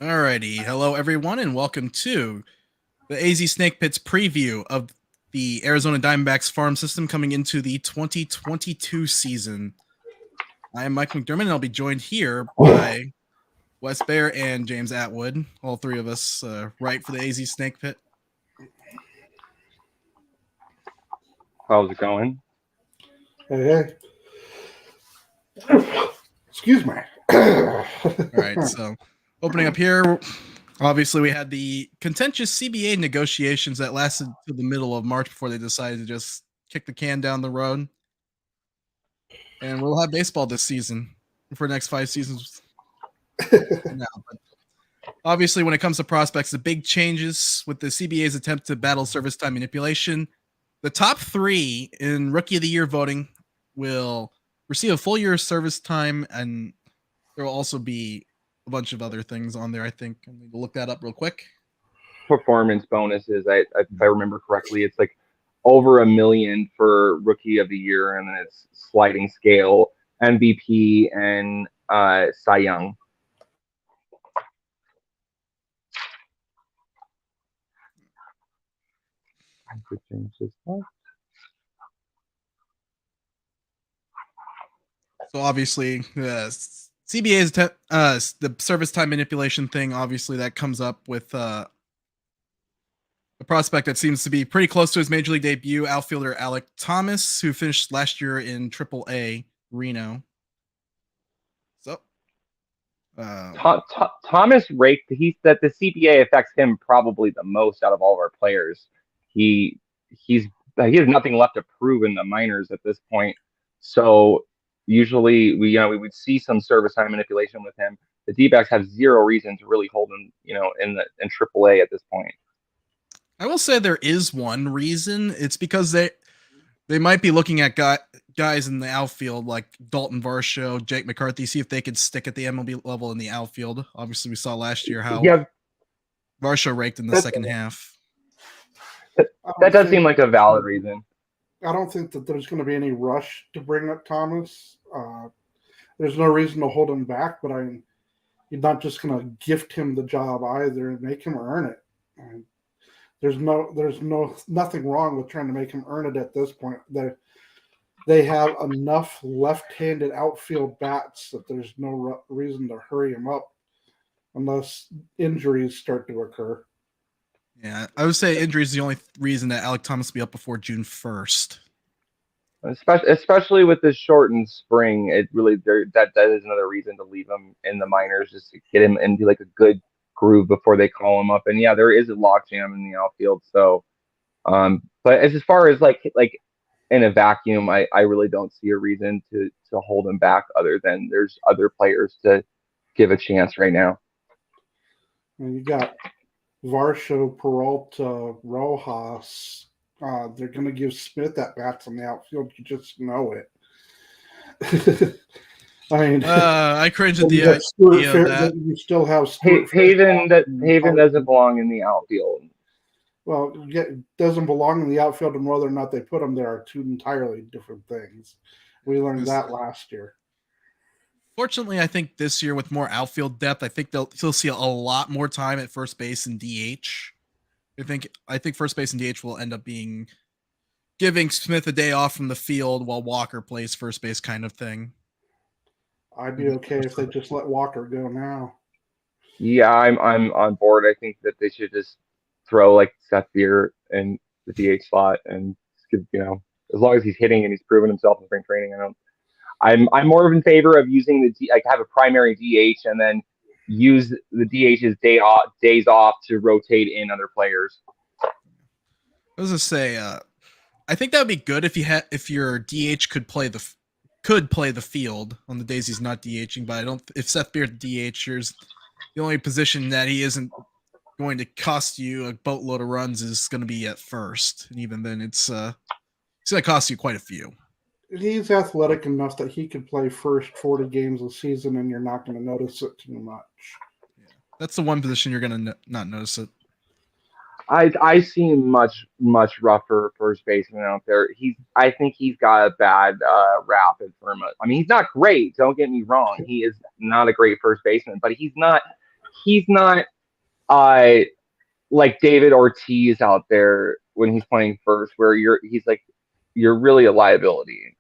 Alrighty, hello everyone, and welcome to the AZ Snake Pits preview of the Arizona Diamondbacks farm system coming into the 2022 season. I am Mike McDermott, and I'll be joined here by Wes Baier and James Attwood. All three of us write for the AZ Snake Pit. How's it going? Hey. Excuse me. All right, so opening up here, obviously we had the contentious CBA negotiations that lasted to the middle of March before they decided to just kick the can down the road. And we'll have baseball this season for the next 5 seasons. Now, but obviously, when it comes to prospects, the big changes with the CBA's attempt to battle service time manipulation, the top 3 in Rookie of the Year voting will receive a full year of service time, and there will also be a bunch of other things on there. I think I need to look that up real quick. Performance bonuses. If I remember correctly, it's like over $1 million for Rookie of the Year, and then it's sliding scale, MVP, and Cy Young. I could change this one. So obviously, the CBA's the service time manipulation thing. Obviously, that comes up with a prospect that seems to be pretty close to his major league debut, outfielder Alek Thomas, who finished last year in AAA Reno. So, Thomas raked. He said the CBA affects him probably the most out of all of our players. He has nothing left to prove in the minors at this point. So usually we would see some service time manipulation with him. The D-backs have zero reason to really hold him, in AAA at this point. I will say there is one reason. It's because they might be looking at guys in the outfield like Dalton Varsho, Jake McCarthy, see if they could stick at the MLB level in the outfield. Obviously, we saw last year how Varsho raked in the second half. That does seem like a valid reason. I don't think that there's going to be any rush to bring up Thomas. There's no reason to hold him back, but you're not just going to gift him the job either and make him earn it. And there's nothing wrong with trying to make him earn it at this point. They have enough left-handed outfield bats that there's no reason to hurry him up unless injuries start to occur. Yeah, I would say injury is the only reason that Alek Thomas will be up before June 1st. Especially with this shortened spring, it really that is another reason to leave him in the minors, just to get him into like a good groove before they call him up. And yeah, there is a logjam in the outfield. So, but as far as like in a vacuum, I really don't see a reason to hold him back other than there's other players to give a chance right now. And you got Varsho, Peralta, Rojas. They're going to give Smith at bats on the outfield. You just know it. I cringe at the idea of that. You still have Haven doesn't belong in the outfield. Well, it doesn't belong in the outfield, and whether or not they put him there are two entirely different things. We learned that last year. Fortunately, I think this year with more outfield depth, I think he'll see a lot more time at first base and DH. I think first base and DH will end up giving Smith a day off from the field while Walker plays first base, kind of thing. I'd be okay if they just let Walker go now. Yeah, I'm on board. I think that they should just throw like Seth Beer in the DH slot and give, as long as he's hitting and he's proven himself in spring training. I'm more in favor of using have a primary DH and then use the DH's days off to rotate in other players. I was gonna say, I think that would be good if your DH could play the field on the days he's not DHing. But if Seth Beer DH, the only position that he isn't going to cost you a boatload of runs is going to be at first, and even then, it's going to cost you quite a few. He's athletic enough that he could play first 40 games a season, and you're not going to notice it too much. Yeah. That's the one position you're going to not notice it. I see much rougher first baseman out there. I think he's got a bad rap in Firma. I mean, he's not great. Don't get me wrong. He is not a great first baseman, but he's not he's not like David Ortiz out there when he's playing first, where you're really a liability.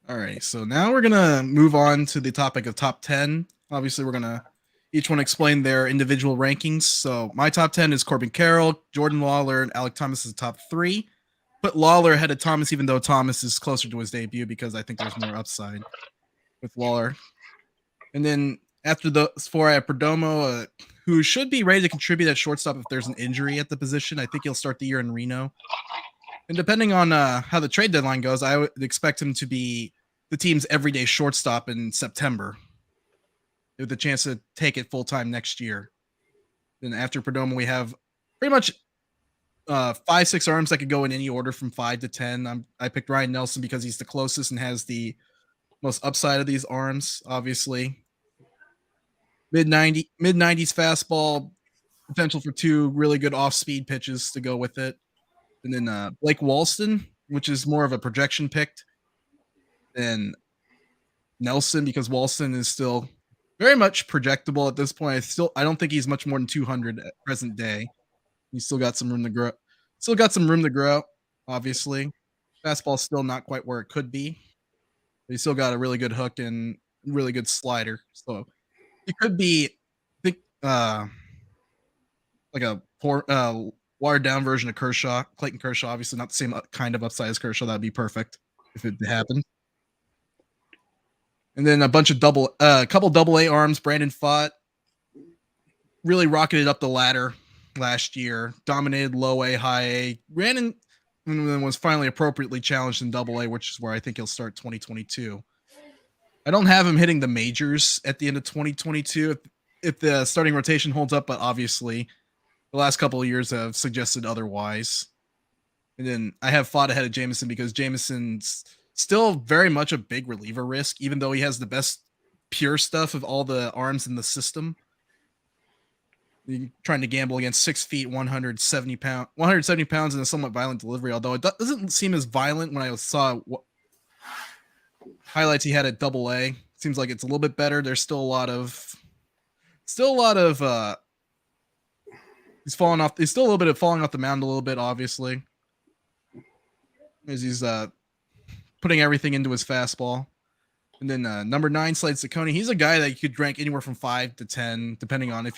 All right, so now we're gonna move on to the topic of top 10. Obviously, we're gonna each one explain their individual rankings. So my top 10 is Corbin Carroll, Jordan Lawlar, and Alek Thomas is the top 3. Put Lawlar ahead of Thomas, even though Thomas is closer to his debut because I think there's more upside with Lawlar. And then after the 4, I have Perdomo, who should be ready to contribute at shortstop if there's an injury at the position. I think he'll start the year in Reno. And depending on how the trade deadline goes, I would expect him to be the team's everyday shortstop in September, with the chance to take it full time next year. Then after Perdomo, we have pretty much 5-6 arms that could go in any order from 5 to 10. I picked Ryan Nelson because he's the closest and has the most upside of these arms, obviously. Mid-90s fastball, potential for 2 really good off-speed pitches to go with it. And then Blake Walston, which is more of a projection pick than Nelson, because Walston is still very much projectable at this point. I don't think he's much more than 200 at present day. He's still got some room to grow. Obviously. Fastball's still not quite where it could be. But he's still got a really good hook and really good slider. So it could be, I think, like a poor watered down version of Clayton Kershaw. Obviously not the same kind of upside as Kershaw. That'd be perfect if it happened. And then a bunch of couple double-A arms. Brandon Pfaadt really rocketed up the ladder last year. Dominated low A, high A. Ran in and then was finally appropriately challenged in double A, which is where I think he'll start 2022. I don't have him hitting the majors at the end of 2022 if the starting rotation holds up, but obviously the last couple of years have suggested otherwise. And then I have Pfaadt ahead of Jameson because Jameson's still very much a big reliever risk, even though he has the best pure stuff of all the arms in the system. You're trying to gamble against 6 feet, 170 pounds and a somewhat violent delivery, although it doesn't seem as violent when I saw highlights he had at double A. Seems like it's a little bit better. There's still a lot of he's falling off. He's still a little bit of falling off the mound a little bit, obviously, as he's putting everything into his fastball. And then number 9, Slade Cecconi. He's a guy that you could rank anywhere from 5 to 10, depending on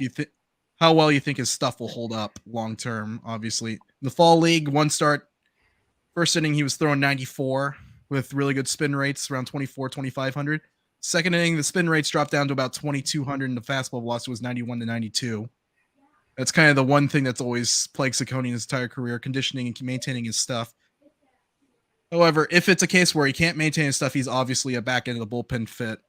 how well you think his stuff will hold up long term. Obviously, in the fall league, 1 start, first inning he was throwing 94 with really good spin rates around 2,500. Second inning, the spin rates dropped down to about 2,200, and the fastball velocity was 91 to 92. That's kind of the one thing that's always plagued Cecconi in his entire career: conditioning and maintaining his stuff. However, if it's a case where he can't maintain his stuff, he's obviously a back end of the bullpen fit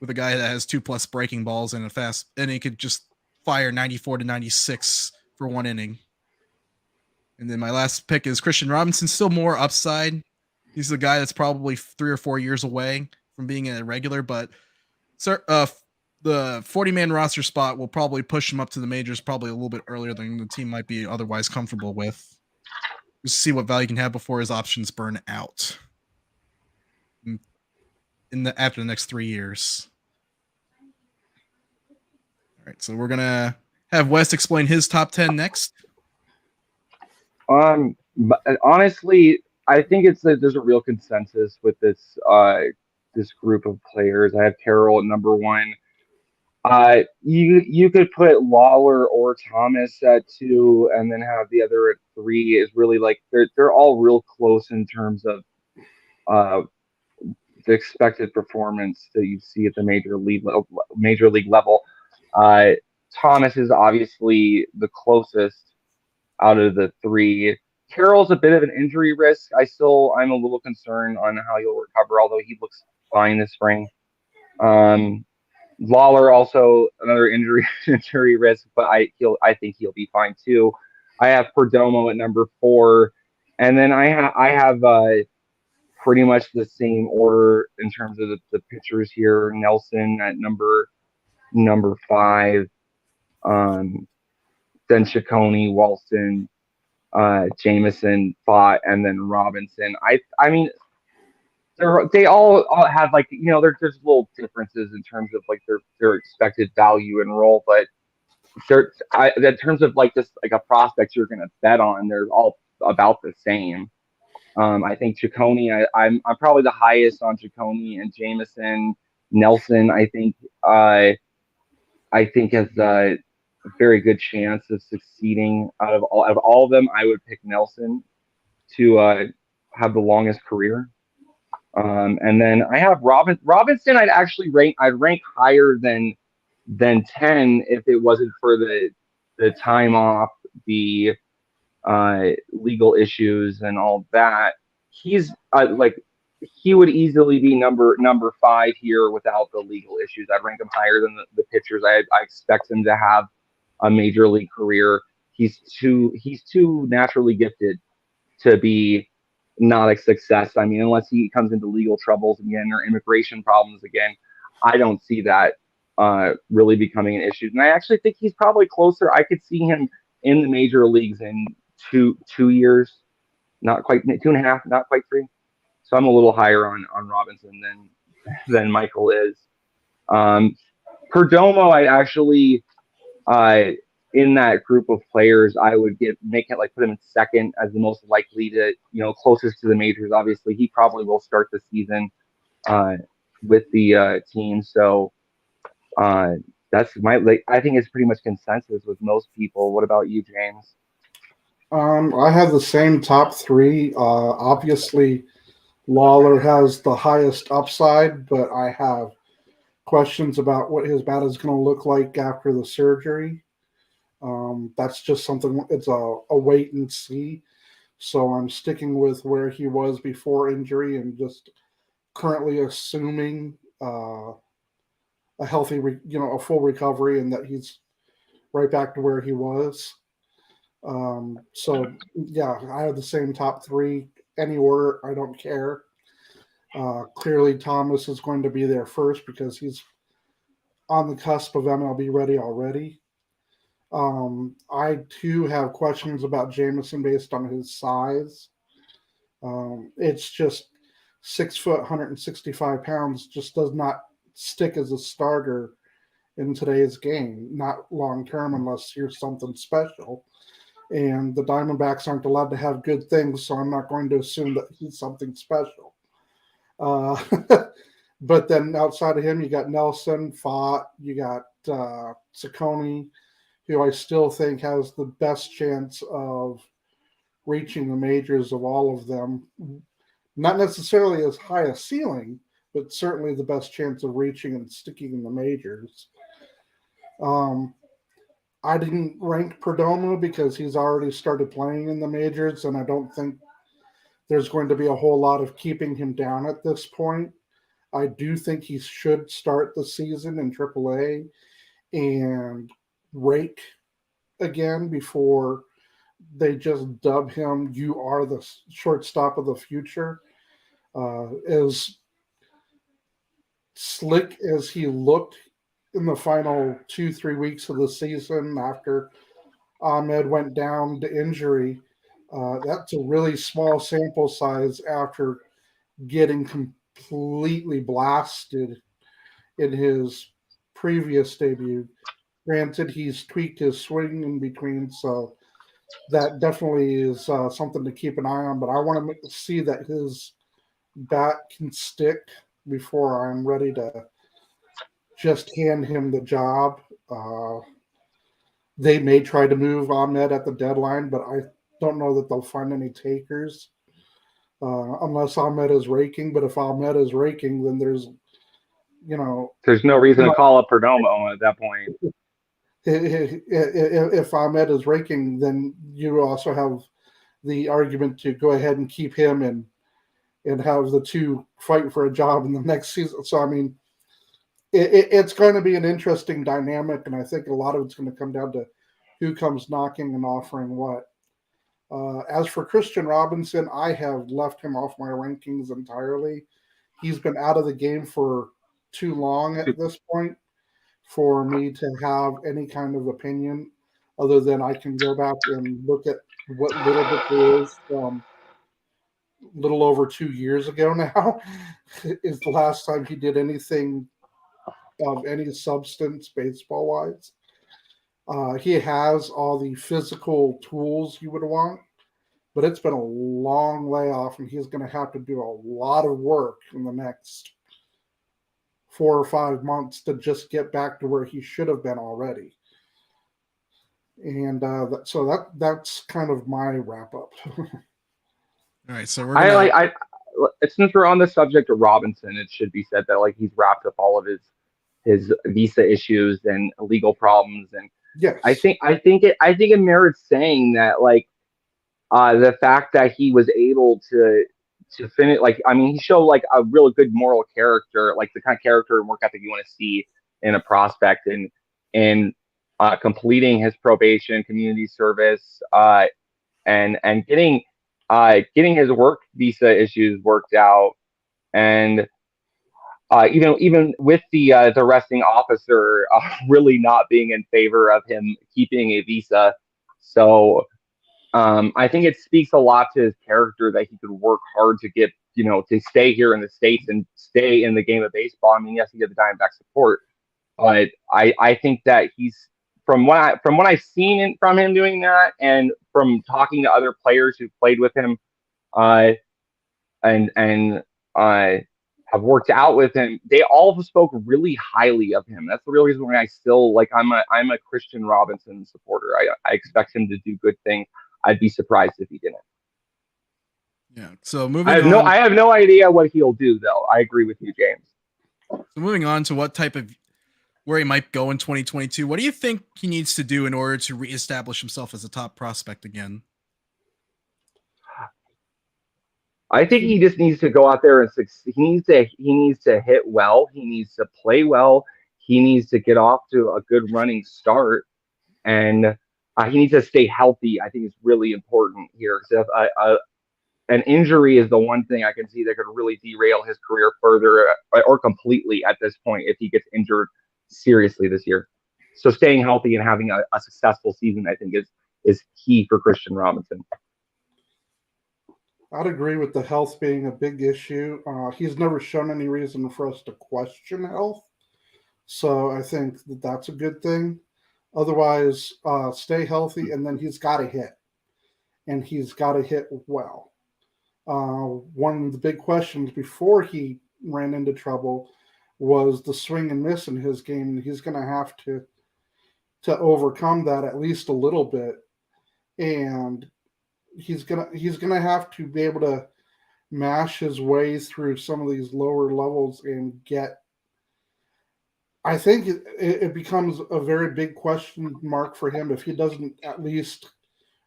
with a guy that has 2+ breaking balls and and he could just fire 94 to 96 for 1 inning. And then my last pick is Kristian Robinson, still more upside. He's the guy that's probably 3 or 4 years away from being a regular, but the 40-man roster spot will probably push him up to the majors probably a little bit earlier than the team might be otherwise comfortable with. Just see what value he can have before his options burn out after the next 3 years. All right, so we're gonna have Wes explain his top 10 next. But honestly, I think there's a real consensus with this group of players. I have Carroll at number 1. You could put Lawlar or Thomas at 2, and then have the other at 3. Is really like they're all real close in terms of the expected performance that you see at the major league level. Thomas is obviously the closest out of the 3. Carroll's a bit of an injury risk. I'm a little concerned on how he'll recover, although he looks fine this spring. Lawlar also another injury risk, but I think he'll be fine too. I have Perdomo at number 4, and then I have pretty much the same order in terms of the pitchers here. Nelson at number 5, then Cecconi, Walston, Jameson, Pfaadt, and then Robinson. I mean, they all have like there's little differences in terms of like their expected value and role, but in terms of like just like a prospect you're going to bet on, they're all about the same. I think Cecconi, I'm probably the highest on Cecconi, and Jameson. Nelson, I think has a very good chance of succeeding. Out of all of them, I would pick Nelson to have the longest career. And then I have Robinson. I'd rank higher than 10 if it wasn't for the time off, the legal issues and all that. He's he would easily be number 5 here without the legal issues. I'd rank him higher than the pitchers. I expect him to have a major league career. He's too naturally gifted to be not a success. I mean, unless he comes into legal troubles again or immigration problems again, I don't see that really becoming an issue. And I actually think he's probably closer. I could see him in the major leagues in 2 years, not quite 2.5, not quite 3. So I'm a little higher on Robinson than Michael is. Perdomo, I actually in that group of players, I would put him in second as the most likely to, closest to the majors. Obviously, he probably will start the season with the team. So that's I think it's pretty much consensus with most people. What about you, James? I have the same top 3. Obviously, Lawlar has the highest upside, but I have questions about what his bat is going to look like after the surgery. That's just something, it's a wait and see. So I'm sticking with where he was before injury and just currently assuming a healthy, a full recovery and that he's right back to where he was. So yeah, I have the same top 3. Any order, I don't care. Clearly, Thomas is going to be there first because he's on the cusp of MLB ready already. I too have questions about Jameson based on his size. It's just 6 foot, 165 pounds, just does not stick as a starter in today's game, not long term unless you're something special. And the Diamondbacks aren't allowed to have good things, so I'm not going to assume that he's something special. But then outside of him, you got Nelson, Fott, you got Cecconi, who I still think has the best chance of reaching the majors of all of them. Not necessarily as high a ceiling, but certainly the best chance of reaching and sticking in the majors. I didn't rank Perdomo because he's already started playing in the majors, and I don't think there's going to be a whole lot of keeping him down at this point. I do think he should start the season in AAA and rake again before they just dub him, you are the shortstop of the future. As slick as he looked in the final 2-3 weeks of the season after Ahmed went down to injury, that's a really small sample size after getting completely blasted in his previous debut. Granted, he's tweaked his swing in between, so that definitely is something to keep an eye on. But I want to see that his bat can stick before I'm ready to just hand him the job. They may try to move Ahmed at the deadline, but I don't know that they'll find any takers unless Ahmed is raking. But if Ahmed is raking, then there's no reason to call up Perdomo at that point. If Ahmed is raking, then you also have the argument to go ahead and keep him and have the two fight for a job in the next season. So, I mean, it's going to be an interesting dynamic, and I think a lot of it's going to come down to who comes knocking and offering what. As for Kristian Robinson, I have left him off my rankings entirely. He's been out of the game for too long at this point for me to have any kind of opinion other than I can go back and look at what little bit there is from little over 2 years ago now, is the last time he did anything of any substance baseball wise. He has all the physical tools you would want, but it's been a long layoff, and he's going to have to do a lot of work in the next 4 or 5 months to just get back to where he should have been already. And so that's kind of my wrap up. All right, so we're gonna... since we're on the subject of Robinson, it should be said that like he's wrapped up all of his visa issues and legal problems, and yes, I think it merits saying that like the fact that he was able to finish, like, I mean, he showed like a really good moral character, like the kind of character and work ethic you want to see in a prospect, and completing his probation, community service, and getting his work visa issues worked out, and even with the arresting officer really not being in favor of him keeping a visa. So I think it speaks a lot to his character that he could work hard to get, to stay here in the States and stay in the game of baseball. I mean, yes, he had the Diamondback support, but I think that he's, from what I've seen from him doing that, and from talking to other players who played with him, and have worked out with him, they all spoke really highly of him. That's the real reason why I still like, I'm a Kristian Robinson supporter. I expect him to do good things. I'd be surprised if he didn't. Yeah. So moving on. I have no idea what he'll do, though. I agree with you, James. So moving on to where he might go in 2022. What do you think he needs to do in order to reestablish himself as a top prospect again? I think he just needs to go out there and succeed. He needs to hit well. He needs to play well. He needs to get off to a good running start, and he needs to stay healthy. I think it's really important here. So if an injury is the one thing I can see that could really derail his career further or completely at this point if he gets injured seriously this year. So staying healthy and having a successful season, I think, is key for Kristian Robinson. I'd agree with the health being a big issue. He's never shown any reason for us to question health, so I think that's a good thing. Otherwise, stay healthy, and then he's got to hit, and he's got to hit well. One of the big questions before he ran into trouble was the swing and miss in his game, and he's going to have to overcome that at least a little bit, and he's gonna have to be able to mash his way through some of these lower levels and get. I think it becomes a very big question mark for him if he doesn't at least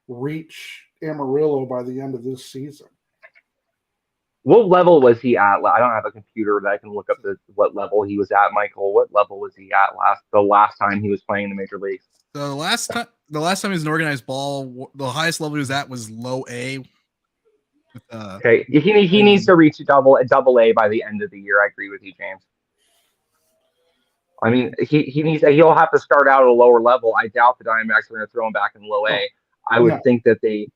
reach Amarillo by the end of this season. What level was he at? I don't have a computer that I can look up what level he was at, Michael. What level was he at the last time he was playing in the major leagues? The last time he was an organized ball, the highest level he was at was low A. Okay, he needs to reach double A by the end of the year. I agree with you, James. I mean, he'll have to start out at a lower level. I doubt the Diamondbacks are going to throw him back in low A. I would think that they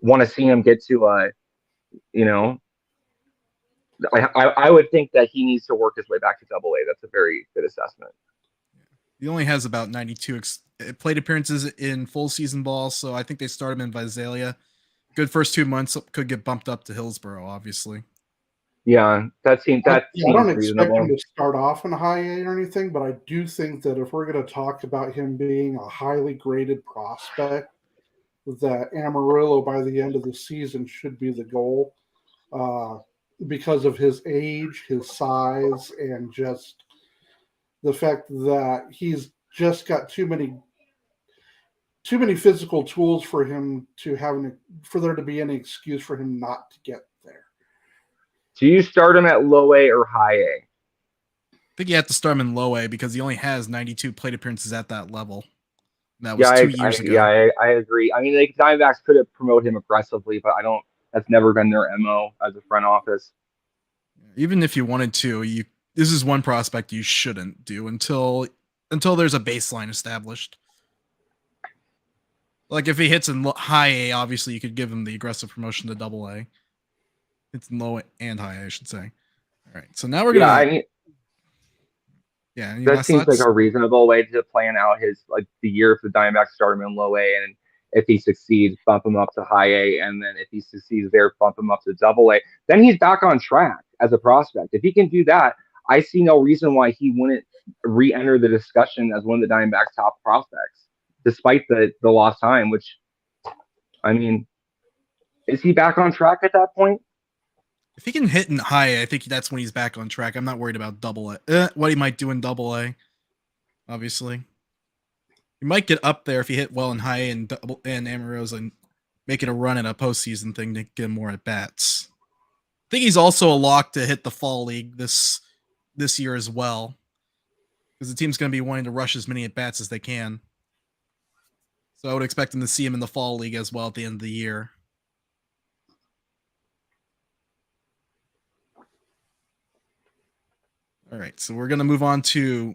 want to see him get to I would think that he needs to work his way back to double A. That's a very good assessment. He only has about 92 plate appearances in full season ball, so I think they start him in Visalia. Good first 2 months, could get bumped up to Hillsborough, obviously. Yeah, that seems I don't expect reasonable. him to start off in high A or anything, but I do think that if we're going to talk about him being a highly graded prospect, that Amarillo by the end of the season should be the goal, because of his age, his size, and just the fact that he's just got too many physical tools for him for there to be any excuse for him not to get there. Do you start him at low A or high A? I think you have to start him in low A because he only has 92 plate appearances at that level. That was 2 years ago. Yeah, I agree. I mean, the Diamondbacks could have promoted him aggressively, but that's never been their MO as a front office. Even if you wanted to, this is one prospect you shouldn't do until there's a baseline established. Like if he hits in high A, obviously you could give him the aggressive promotion to double A. It's in low and high A, I should say. All right. So now we're Yeah, gonna. I mean, Any that last seems like thoughts? a reasonable way to plan out his like the year if the Diamondbacks start him in low A, and if he succeeds, bump him up to high A, and then if he succeeds there, bump him up to double A. Then he's back on track as a prospect. If he can do that, I see no reason why he wouldn't re-enter the discussion as one of the Diamondbacks' top prospects, despite the lost time. Which, I mean, is he back on track at that point? If he can hit in high A, I think that's when he's back on track. I'm not worried about double A. What he might do in double A, obviously. He might get up there if he hit well in high A and double and Amarillo and make it a run at a postseason thing to get more at bats. I think he's also a lock to hit the fall league this year as well, because the team's going to be wanting to rush as many at bats as they can. So I would expect him to see him in the fall league as well at the end of the year. All right, so we're going to move on to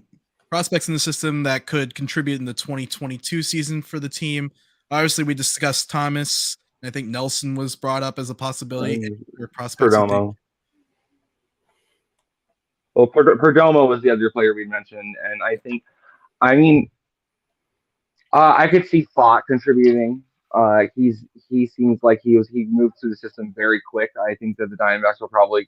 prospects in the system that could contribute in the 2022 season for the team. Obviously, we discussed Thomas. I think Nelson was brought up as a possibility. Prospects. Perdomo. Well, Perdomo was the other player we mentioned, and I mean, I could see Fott contributing. He seems like he moved through the system very quick. I think that the Diamondbacks will probably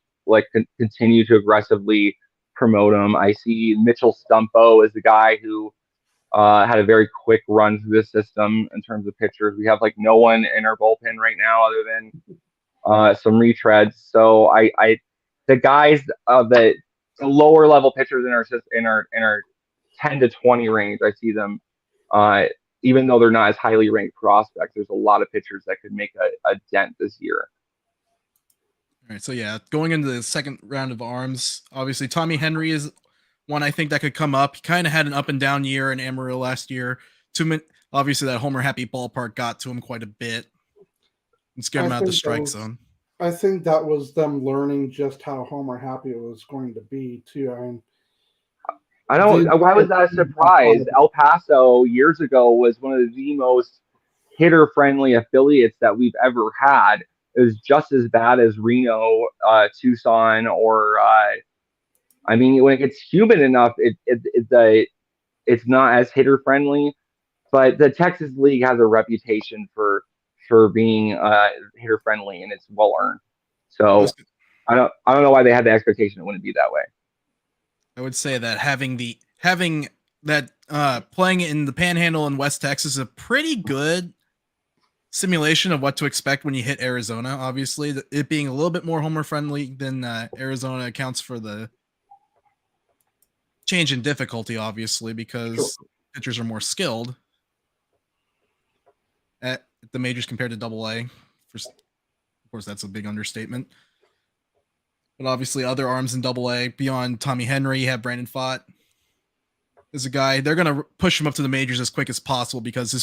continue to aggressively promote him. I see Mitchell Stumpo as the guy who had a very quick run through the system in terms of pitchers. We have like no one in our bullpen right now other than some retreads. So the guys the lower level pitchers in our 10 to 20 range, I see them. Even though they're not as highly ranked prospects, there's a lot of pitchers that could make a dent this year. All right, so yeah, going into the second round of arms, obviously Tommy Henry is one I think that could come up. He kind of had an up and down year in Amarillo last year. Obviously, that Homer Happy ballpark got to him quite a bit and scared him out of the strike zone. I think that was them learning just how Homer Happy was going to be too. I don't. Why was that a surprise? El Paso years ago was one of the most hitter-friendly affiliates that we've ever had. It was just as bad as Reno, Tucson, or I mean, when it gets humid enough, it's not as hitter-friendly. But the Texas League has a reputation for being hitter-friendly, and it's well earned. So I don't know why they had the expectation it wouldn't be that way. I would say that having that playing in the Panhandle in West Texas is a pretty good simulation of what to expect when you hit Arizona. Obviously, it being a little bit more homer friendly than Arizona accounts for the change in difficulty, obviously, because pitchers are more skilled at the majors compared to Double A. Of course, that's a big understatement. But obviously, other arms in Double A beyond Tommy Henry, you have Brandon Fott. Is a guy they're going to push him up to the majors as quick as possible because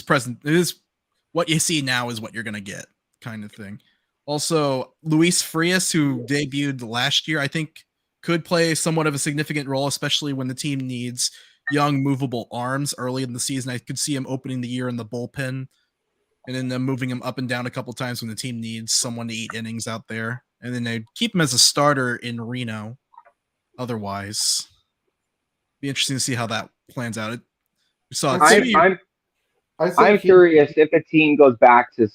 what you see now is what you're going to get, kind of thing. Also, Luis Frias, who debuted last year, I think could play somewhat of a significant role, especially when the team needs young, movable arms early in the season. I could see him opening the year in the bullpen and then them moving him up and down a couple times when the team needs someone to eat innings out there. And then they'd keep him as a starter in Reno. Otherwise, be interesting to see how that plans out. I'm curious if the team goes back to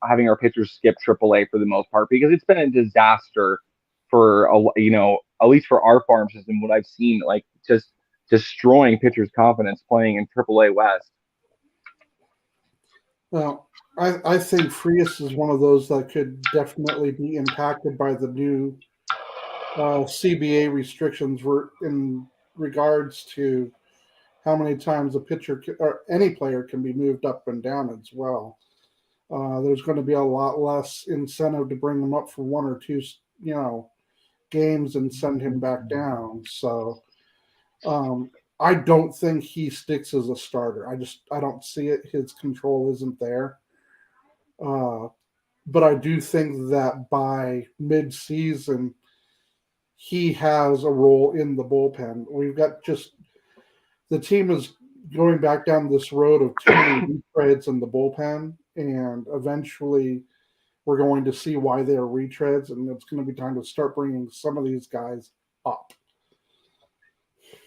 having our pitchers skip AAA for the most part, because it's been a disaster for at least for our farm system. What I've seen, like just destroying pitchers' confidence playing in AAA West. Well, I think Frias is one of those that could definitely be impacted by the new CBA restrictions in regards to how many times a pitcher or any player can be moved up and down as well. There's going to be a lot less incentive to bring him up for one or two, games and send him back down. So I don't think he sticks as a starter. I don't see it. His control isn't there. But I do think that by mid-season, he has a role in the bullpen. We've got the team is going back down this road of too many retreads in the bullpen, and eventually we're going to see why they are retreads, and it's going to be time to start bringing some of these guys up.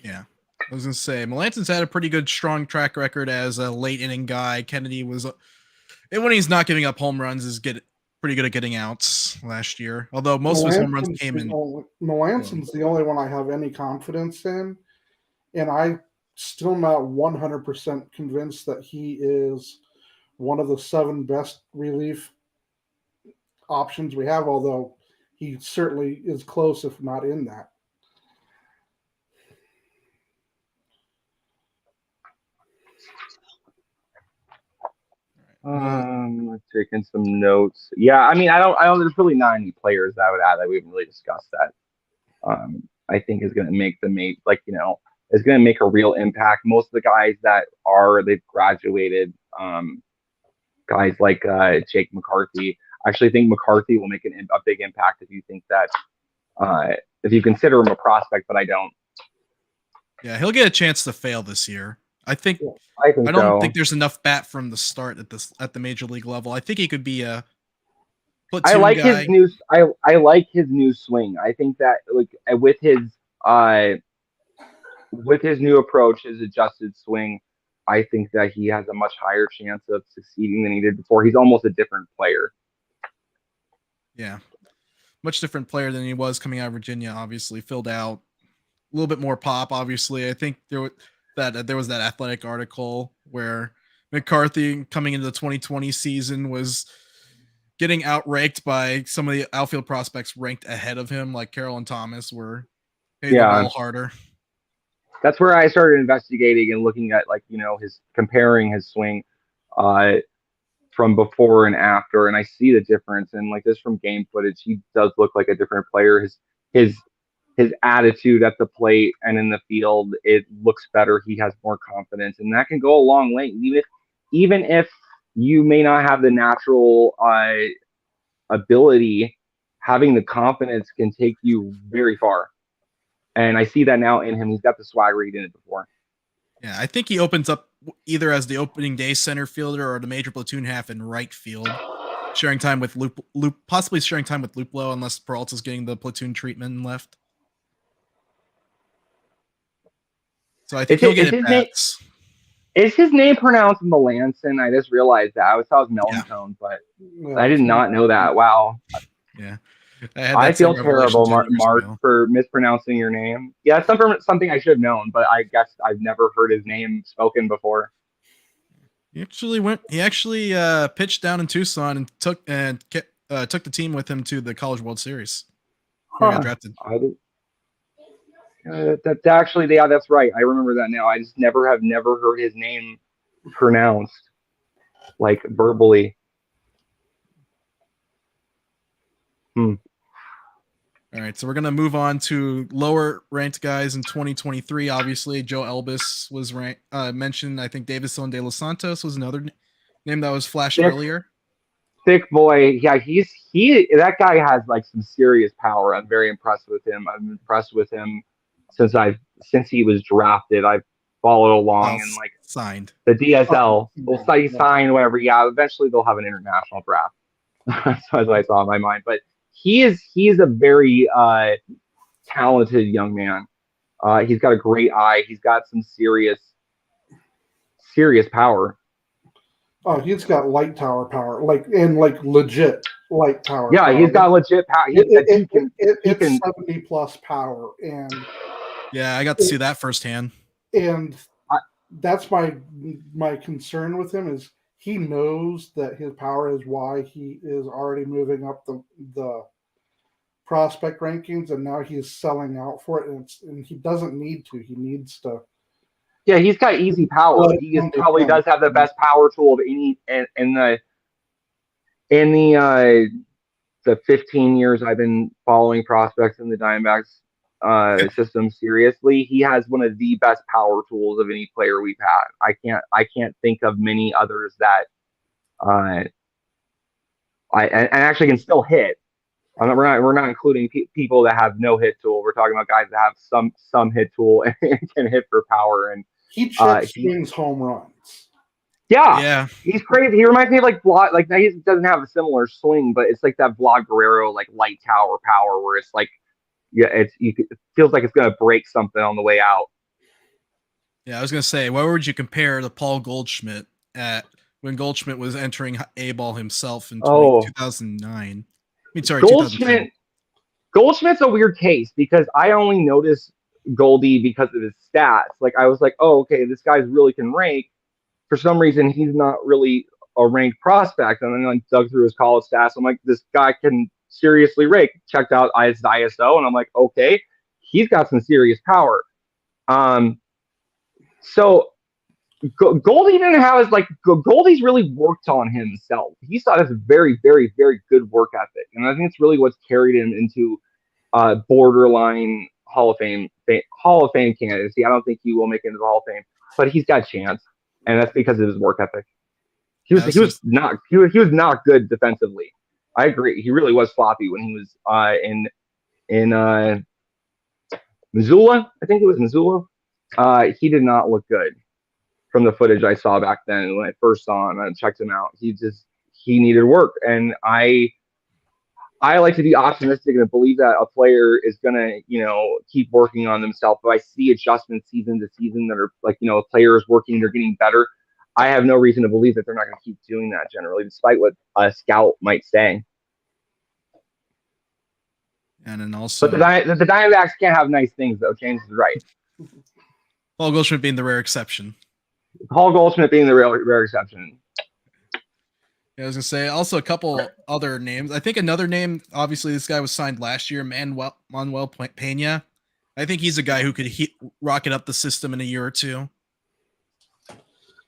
Yeah. I was going to say, Melancon's had a pretty good, strong track record as a late inning guy. Kennedy was, and when he's not giving up home runs, is pretty good at getting outs last year. Although most of his home runs came in. Melanson's the only one I have any confidence in, and I'm still not 100% convinced that he is one of the 7 best relief options we have, although he certainly is close, if not in that. Taking some notes. Yeah, I mean, I don't. There's really not any players that I would add that we haven't really discussed that. I think is going to make is going to make a real impact. Most of the guys that they've graduated. Guys like Jake McCarthy. I actually think McCarthy will make a big impact if you think that if you consider him a prospect, but I don't. Yeah, he'll get a chance to fail this year. I don't think there's enough bat from the start at the major league level. I think he could be a platoon I like guy. I like his new swing. I think that with his new approach, his adjusted swing, I think that he has a much higher chance of succeeding than he did before. He's almost a different player. Yeah, much different player than he was coming out of Virginia. Obviously, filled out a little bit more pop. Obviously, I think there was that Athletic article where McCarthy coming into the 2020 season was getting outranked by some of the outfield prospects ranked ahead of him, like Carroll and Thomas were hitting the ball harder. That's where I started investigating and looking at comparing his swing from before and after, and I see the difference. And just from game footage, he does look like a different player. His attitude at the plate and in the field, it looks better. He has more confidence, and that can go a long way. Even if you may not have the natural ability, having the confidence can take you very far. And I see that now in him. He's got the swagger he didn't before. Yeah, I think he opens up either as the opening day center fielder or the major platoon half in right field, sharing time with possibly sharing time with Luplow, unless Peralta's getting the platoon treatment left. So I think he'll get it back. Is his name pronounced Melanson? I just realized that. I always thought it was Melantone, but I did not know that. Wow. Yeah. I feel terrible, Mark, for mispronouncing your name. Yeah, it's something I should have known, but I guess I've never heard his name spoken before. He actually pitched down in Tucson and took the team with him to the College World Series. He got drafted. That's actually, yeah, that's right. I remember that now. I just never heard his name pronounced verbally. All right, so we're going to move on to lower ranked guys in 2023. Obviously, Joe Elvis was mentioned. I think Davison De Los Santos was another name that was flashed earlier. Thick boy. Yeah, that guy has some serious power. I'm very impressed with him. I'm impressed with him since he was drafted. I've followed along and signed the DSL. We'll say sign whatever. Yeah, eventually they'll have an international draft. That's what I saw in my mind. But he is a very talented young man. He's got a great eye. He's got some serious power. Oh, he's got light tower power, legit light tower. Yeah, he's got legit power. It's 70 plus power, and yeah, I got to see that firsthand. And that's my concern with him is he knows that his power is why he is already moving up the prospect rankings, and now he's selling out for it, and he doesn't need to. He needs to. Yeah, he's got easy power. He probably does have the best power tool of any in the 15 years I've been following prospects in the Diamondbacks system seriously. He has one of the best power tools of any player we've had. I can't think of many others that I actually can still hit. We're not including people that have no hit tool. We're talking about guys that have some hit tool and can hit for power. And He check swings home runs. Yeah, he's crazy. He reminds me of like Vlad. Like, he doesn't have a similar swing, but it's like that Vlad Guerrero like light tower power, where it's like, it feels like it's gonna break something on the way out. Yeah, I was gonna say, where would you compare the Paul Goldschmidt at when Goldschmidt was entering A-ball himself in 2009? I mean, sorry, 2010. Goldschmidt's a weird case because I only noticed Goldie because of his stats. Like, I was like, oh, okay, this guy's really can rank. For some reason, he's not really a ranked prospect. And then I dug through his college stats. I'm like, this guy can seriously rank. Checked out his ISO, and I'm like, okay, he's got some serious power. So Goldie didn't have his, like, Goldie's really worked on himself. He's got a very, very, very good work ethic. And I think it's really what's carried him into borderline Hall of Fame candidacy. I don't think he will make it into the Hall of Fame, but he's got a chance. And that's because of his work ethic. He was not good defensively. I agree. He really was sloppy when he was in Missoula. I think it was Missoula. He did not look good from the footage I saw back then. When I first saw him and checked him out, he needed work. And I like to be optimistic and believe that a player is gonna, keep working on themselves. But I see adjustments season to season that are like, a player is working, they're getting better. I have no reason to believe that they're not going to keep doing that generally, despite what a scout might say. And then also, but the Diamondbacks can't have nice things, though. James is right. Paul Goldschmidt being the rare exception. Paul Goldschmidt being the rare exception. Yeah, I was gonna say also a couple other names. I think another name, obviously, this guy was signed last year, Manuel Pena. I think he's a guy who could rocket up the system in a year or two.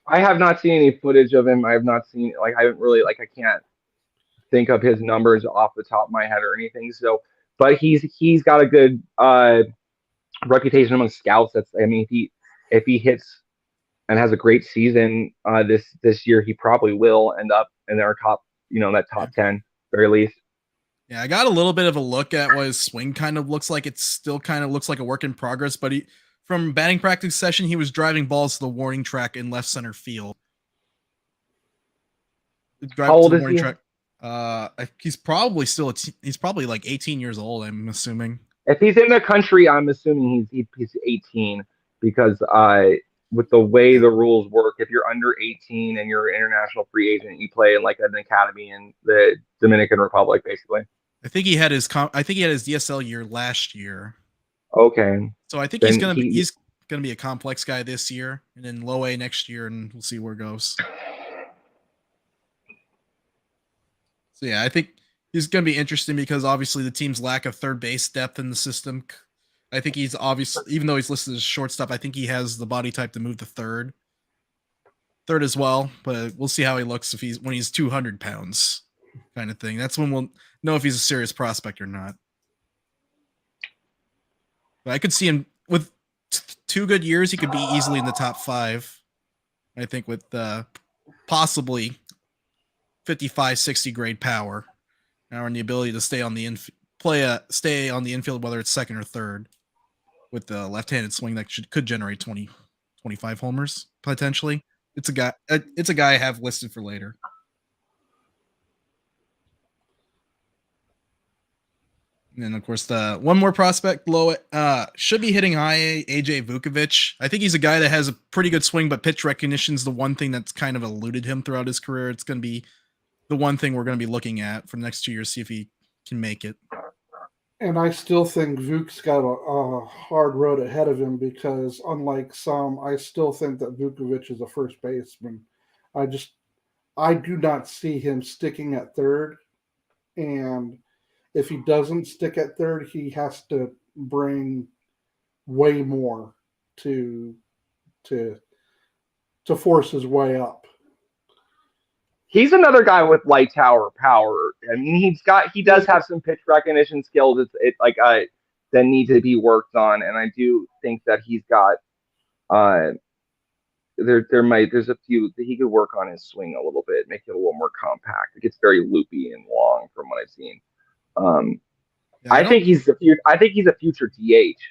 I have not seen any footage of him. I have not seen, I haven't really, I can't think of his numbers off the top of my head or anything. So, but he's got a good reputation among scouts. If he hits and has a great season this year, he probably will end up in our top, that top 10 very least. Yeah, I got a little bit of a look at what his swing kind of looks like. It still kind of looks like a work in progress, but from batting practice session, he was driving balls to the warning track in left center field. How old is he? He's probably he's probably like 18 years old, I'm assuming. If he's in the country, I'm assuming he's 18 because with the way the rules work, if you're under 18 and you're an international free agent, you play in like an academy in the Dominican Republic, basically. I think he had his DSL year last year. Okay. So I think he's gonna be a complex guy this year, and then low A next year, and we'll see where it goes. So yeah, I think he's gonna be interesting because obviously the team's lack of third base depth in the system. I think he's obviously, even though he's listed as shortstop, I think he has the body type to move to third as well. But we'll see how he looks when he's 200 pounds, kind of thing. That's when we'll know if he's a serious prospect or not. But I could see him with 2 good years. He could be easily in the top 5. I think with possibly 55, 60 grade power, and the ability to stay on the infield, whether it's second or third, with the left-handed swing that could generate 20, 25 homers potentially. It's a guy I have listed for later. And then, of course, the one more prospect below it should be hitting high A, AJ Vukovic. I think he's a guy that has a pretty good swing, but pitch recognition is the one thing that's kind of eluded him throughout his career. It's going to be the one thing we're going to be looking at for the next 2 years, see if he can make it. And I still think Vuk's got a hard road ahead of him because, unlike some, I still think that Vukovic is a first baseman. I do not see him sticking at third. And if he doesn't stick at third, he has to bring way more to force his way up. He's another guy with light tower power. I mean, he does have some pitch recognition skills. That need to be worked on, and I do think that he's got there's a few that he could work on his swing a little bit, make it a little more compact. It gets very loopy and long from what I've seen. I think he's a future DH.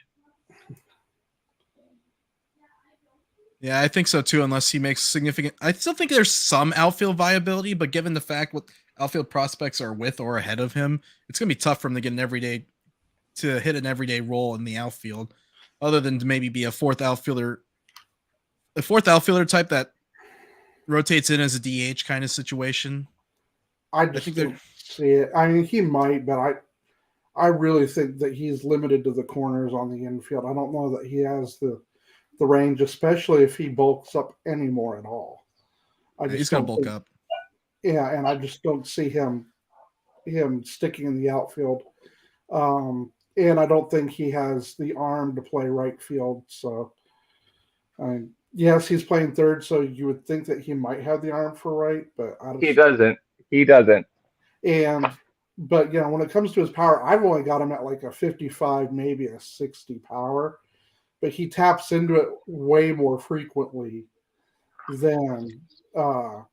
Yeah, I think so too, unless he makes significant. I still think there's some outfield viability, but given the fact what outfield prospects are with or ahead of him, it's going to be tough for him to hit an everyday role in the outfield, other than to maybe be a fourth outfielder type that rotates in as a DH kind of situation. I just don't see it. I mean, he might, but I really think that he's limited to the corners on the infield. I don't know that he has the range, especially if he bulks up anymore at all. He's going to bulk up. Yeah, and I just don't see him sticking in the outfield. And I don't think he has the arm to play right field. So, yes, he's playing third, so you would think that he might have the arm for right, but he doesn't. He doesn't. But when it comes to his power, I've only got him at like a 55, maybe a 60 power, but he taps into it way more frequently than De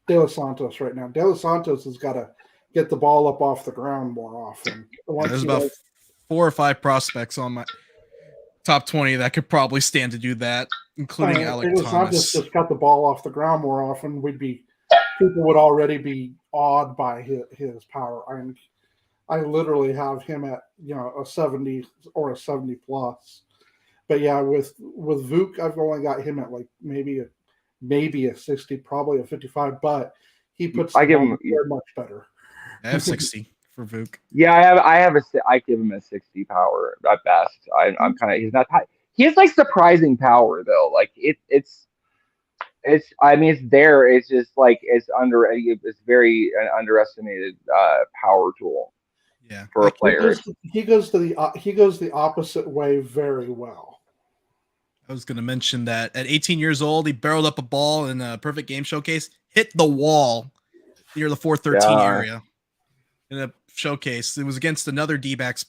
Los Santos right now. De Los Santos has got to get the ball up off the ground more often. There's about 4 or 5 prospects on my top 20 that could probably stand to do that, including Alek Thomas. Just got the ball off the ground more often. People would already be awed by his power. I literally have him at a 70 or a 70 plus. But yeah, with Vuk, I've only got him at like maybe a 60, probably a 55. But he puts I give him much better. I have 60 for Vuk. Yeah, I give him a 60 power at best. I'm kind of, he's not high. He has like surprising power though. Like it's I mean it's there. It's just like it's very an underestimated power tool. Yeah, for a player. He goes the opposite way very well. I was going to mention that at 18 years old, he barreled up a ball in a perfect game showcase, hit the wall near the 413 area in a showcase. It was against another D-backs.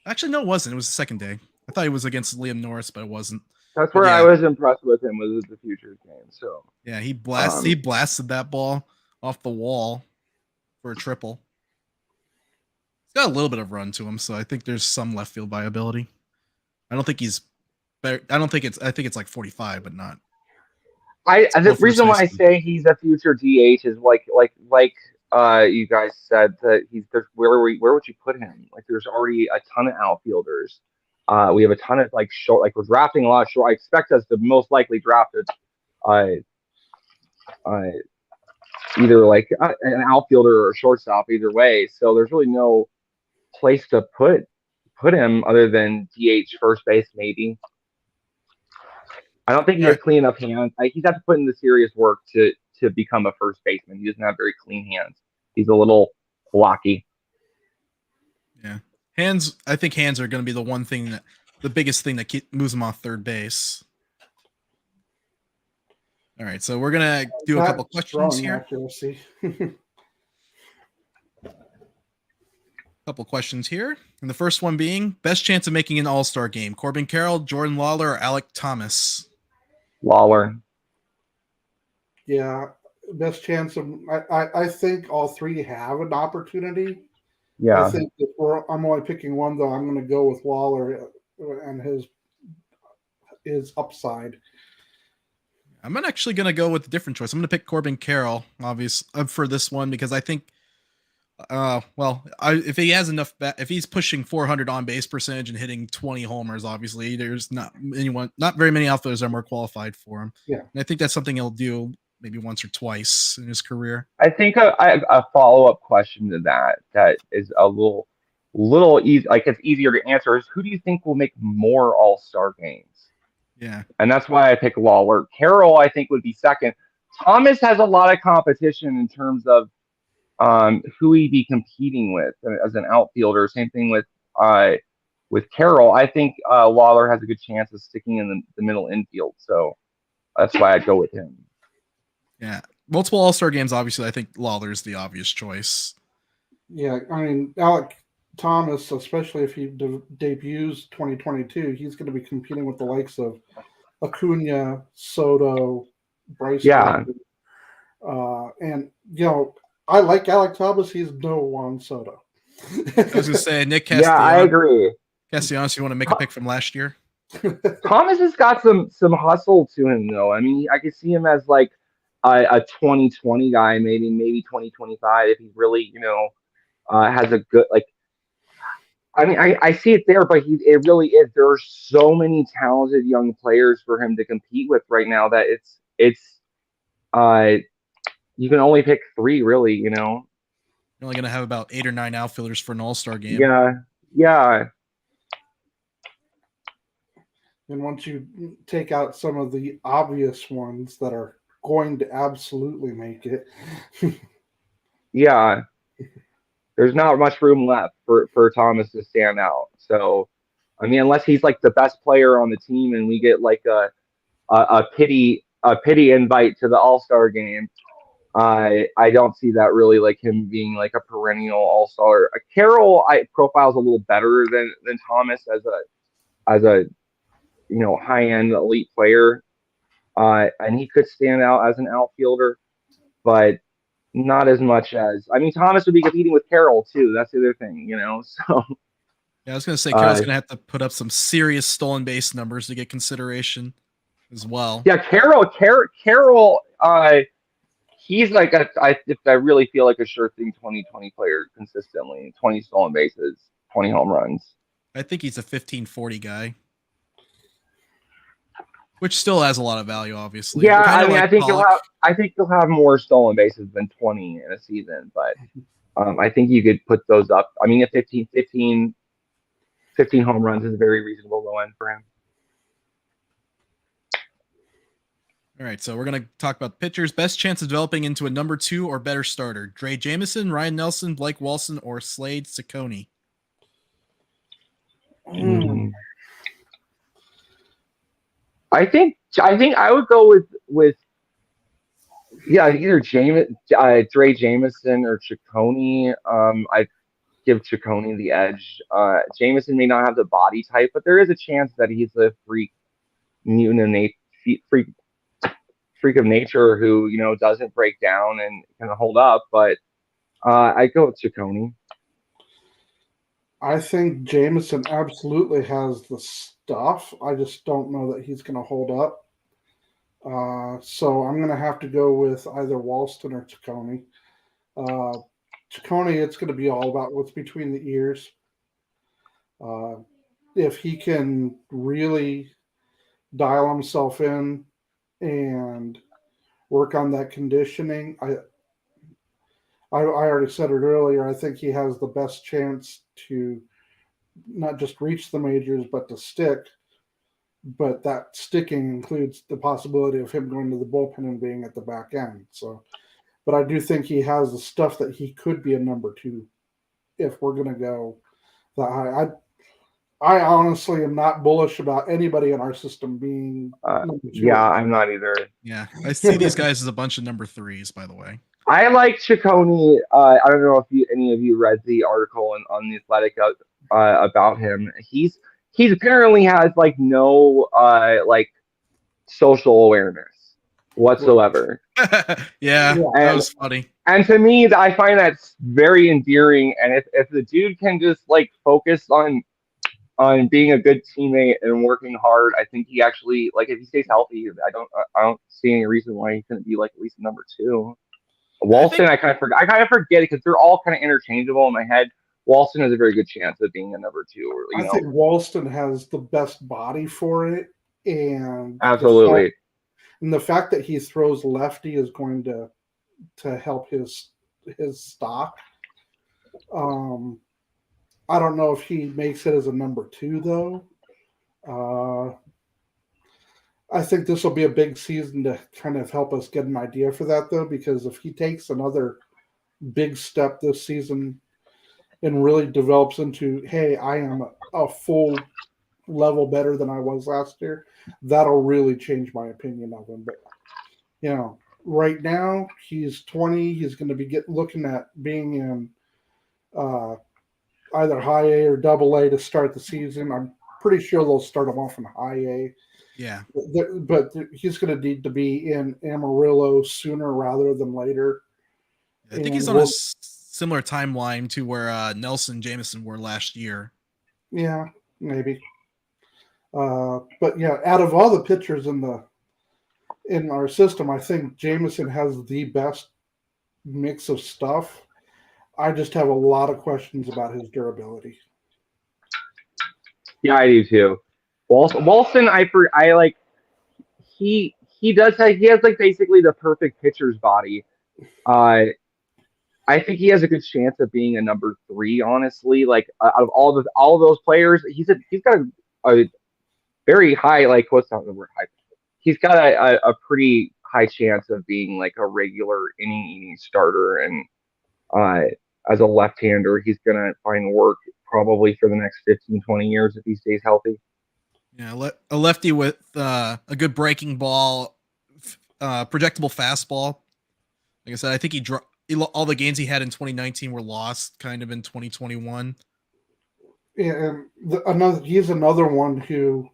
Actually, no, it wasn't. It was the second day. I thought he was against Liam Norris, but it wasn't. That's where I was impressed with him, was the futures game. So yeah, he blasted that ball off the wall for a triple. He's got a little bit of run to him, so I think there's some left field viability. I think it's like 45, but not. The reason why I say he's a future DH is like you guys said that where would you put him? Like there's already a ton of outfielders. We have a ton of we're drafting a lot of short. I expect us to most likely draft either like an outfielder or a shortstop, either way. So there's really no place to put him other than DH, first base, maybe. I don't think he has clean enough hands. He's have to put in the serious work to become a first baseman. He doesn't have very clean hands. He's a little blocky. Yeah. Hands, I think hands are going to be the biggest thing that moves him off third base. All right, so we're going to do a couple questions here. Couple questions here. And the first one being, best chance of making an all-star game, Corbin Carroll, Jordan Lawlar, or Alek Thomas? Lawlar. Yeah, best chance of, I think all three have an opportunity. Yeah. I think I'm only picking one, though. I'm going to go with Lawlar and his upside. I'm actually going to go with a different choice. I'm going to pick Corbin Carroll, obviously, for this one, because I think, if he has enough, if he's pushing 400 on base percentage and hitting 20 homers, obviously there's not very many outfielders are more qualified for him. Yeah. And I think that's something he'll do maybe once or twice in his career. I think a follow-up question to that is a little easy, like it's easier to answer, is who do you think will make more all-star games? Yeah. And that's why I pick Lawlar. Carroll, I think, would be second. Thomas has a lot of competition in terms of who he'd be competing with as an outfielder. Same thing with Carroll. I think Lawlar has a good chance of sticking in the middle infield. So that's why I'd go with him. Yeah. Multiple all-star games, obviously, I think Lawlar's the obvious choice. Yeah, I mean, Alek Thomas, especially if he debuts 2022, he's going to be competing with the likes of Acuna, Soto, Bryce. Yeah. And, I like Alek Thomas. He's no Juan Soto. I was going to say, Nick Castellanos. Yeah, I agree. Castellanos, you want to make a pick from last year? Thomas has got some hustle to him though. I mean, I could see him as like a 2020 guy, maybe 2025 if he really, has a good like. I mean, I see it there, but it really is. There are so many talented young players for him to compete with right now that it's you can only pick 3 really, You're only going to have about 8 or 9 outfielders for an all-star game. Yeah. And once you take out some of the obvious ones that are going to absolutely make it. Yeah. There's not much room left for Thomas to stand out. So, I mean, unless he's like the best player on the team and we get like a pity invite to the All-Star game, I don't see that really like him being like a perennial All-Star. Carroll profiles a little better than Thomas as a high-end elite player, and he could stand out as an outfielder, but not as much as Thomas would be competing with Carroll too. That's the other thing, So yeah, I was going to say Carroll's going to have to put up some serious stolen base numbers to get consideration as well. Yeah, Carroll. He's like I really feel like a sure thing 2020 player consistently. 20 stolen bases, 20 home runs. I think he's a 15-40 guy, which still has a lot of value, obviously. Yeah, I think he'll have more stolen bases than 20 in a season, but I think you could put those up. I mean, 15 home runs is a very reasonable low end for him. All right, so we're going to talk about pitchers. Best chance of developing into a number 2 or better starter: Drey Jameson, Ryan Nelson, Blake Walston, or Slade Cecconi? I think I would go with either Drey Jameson or Cecconi. I give Cecconi the edge. Jameson may not have the body type, but there is a chance that he's a freak of nature who doesn't break down and can hold up. But I go with Cecconi. I think Jameson absolutely has the stuff. I just don't know that he's going to hold up. So I'm going to have to go with either Walston or Cecconi. Cecconi, it's going to be all about what's between the ears. If he can really dial himself in and work on that conditioning, I already said it earlier. I think he has the best chance to not just reach the majors, but to stick. But that sticking includes the possibility of him going to the bullpen and being at the back end. So, but I do think he has the stuff that he could be a number 2 if we're going to go that high. I honestly am not bullish about anybody in our system being number 2. Yeah, I'm not either. Yeah, I see these guys as a bunch of number 3s, by the way. I like Cecconi. I don't know if any of you read the article on the Athletic about him. He apparently has like no like social awareness whatsoever. Yeah, that was funny. And to me, I find that's very endearing. And if the dude can just like focus on being a good teammate and working hard, I think he actually, like, if he stays healthy, I don't see any reason why he couldn't be like at least number 2. Walston, I kind of forget it because they're all kind of interchangeable in my head. Walston has a very good chance of being a number 2. I think Walston has the best body for it, and absolutely. The fact that he throws lefty is going to help his stock. I don't know if he makes it as a number 2 though. I think this will be a big season to kind of help us get an idea for that, though, because if he takes another big step this season and really develops into, hey, I am a full level better than I was last year, that'll really change my opinion of him. But, right now he's 20. He's going to be looking at being in either high A or double A to start the season. I'm pretty sure they'll start him off in high A. Yeah. But he's going to need to be in Amarillo sooner rather than later. I think he's on a similar timeline to where Nelson Jameson were last year. Yeah. maybe. But yeah, out of all the pitchers in our system, I think Jameson has the best mix of stuff. I just have a lot of questions about his durability. Yeah, I do too. Walston, I like. He has like basically the perfect pitcher's body. I think he has a good chance of being a number 3. Honestly, like out of all of those players, he's got a very high, like, what's not the word, high. He's got a pretty high chance of being like a regular inning starter, and as a left-hander, he's gonna find work probably for the next 15, 20 years if he stays healthy. Yeah, a lefty with a good breaking ball, projectable fastball. Like I said, I think all the gains he had in 2019 were lost kind of in 2021. And he's another one who,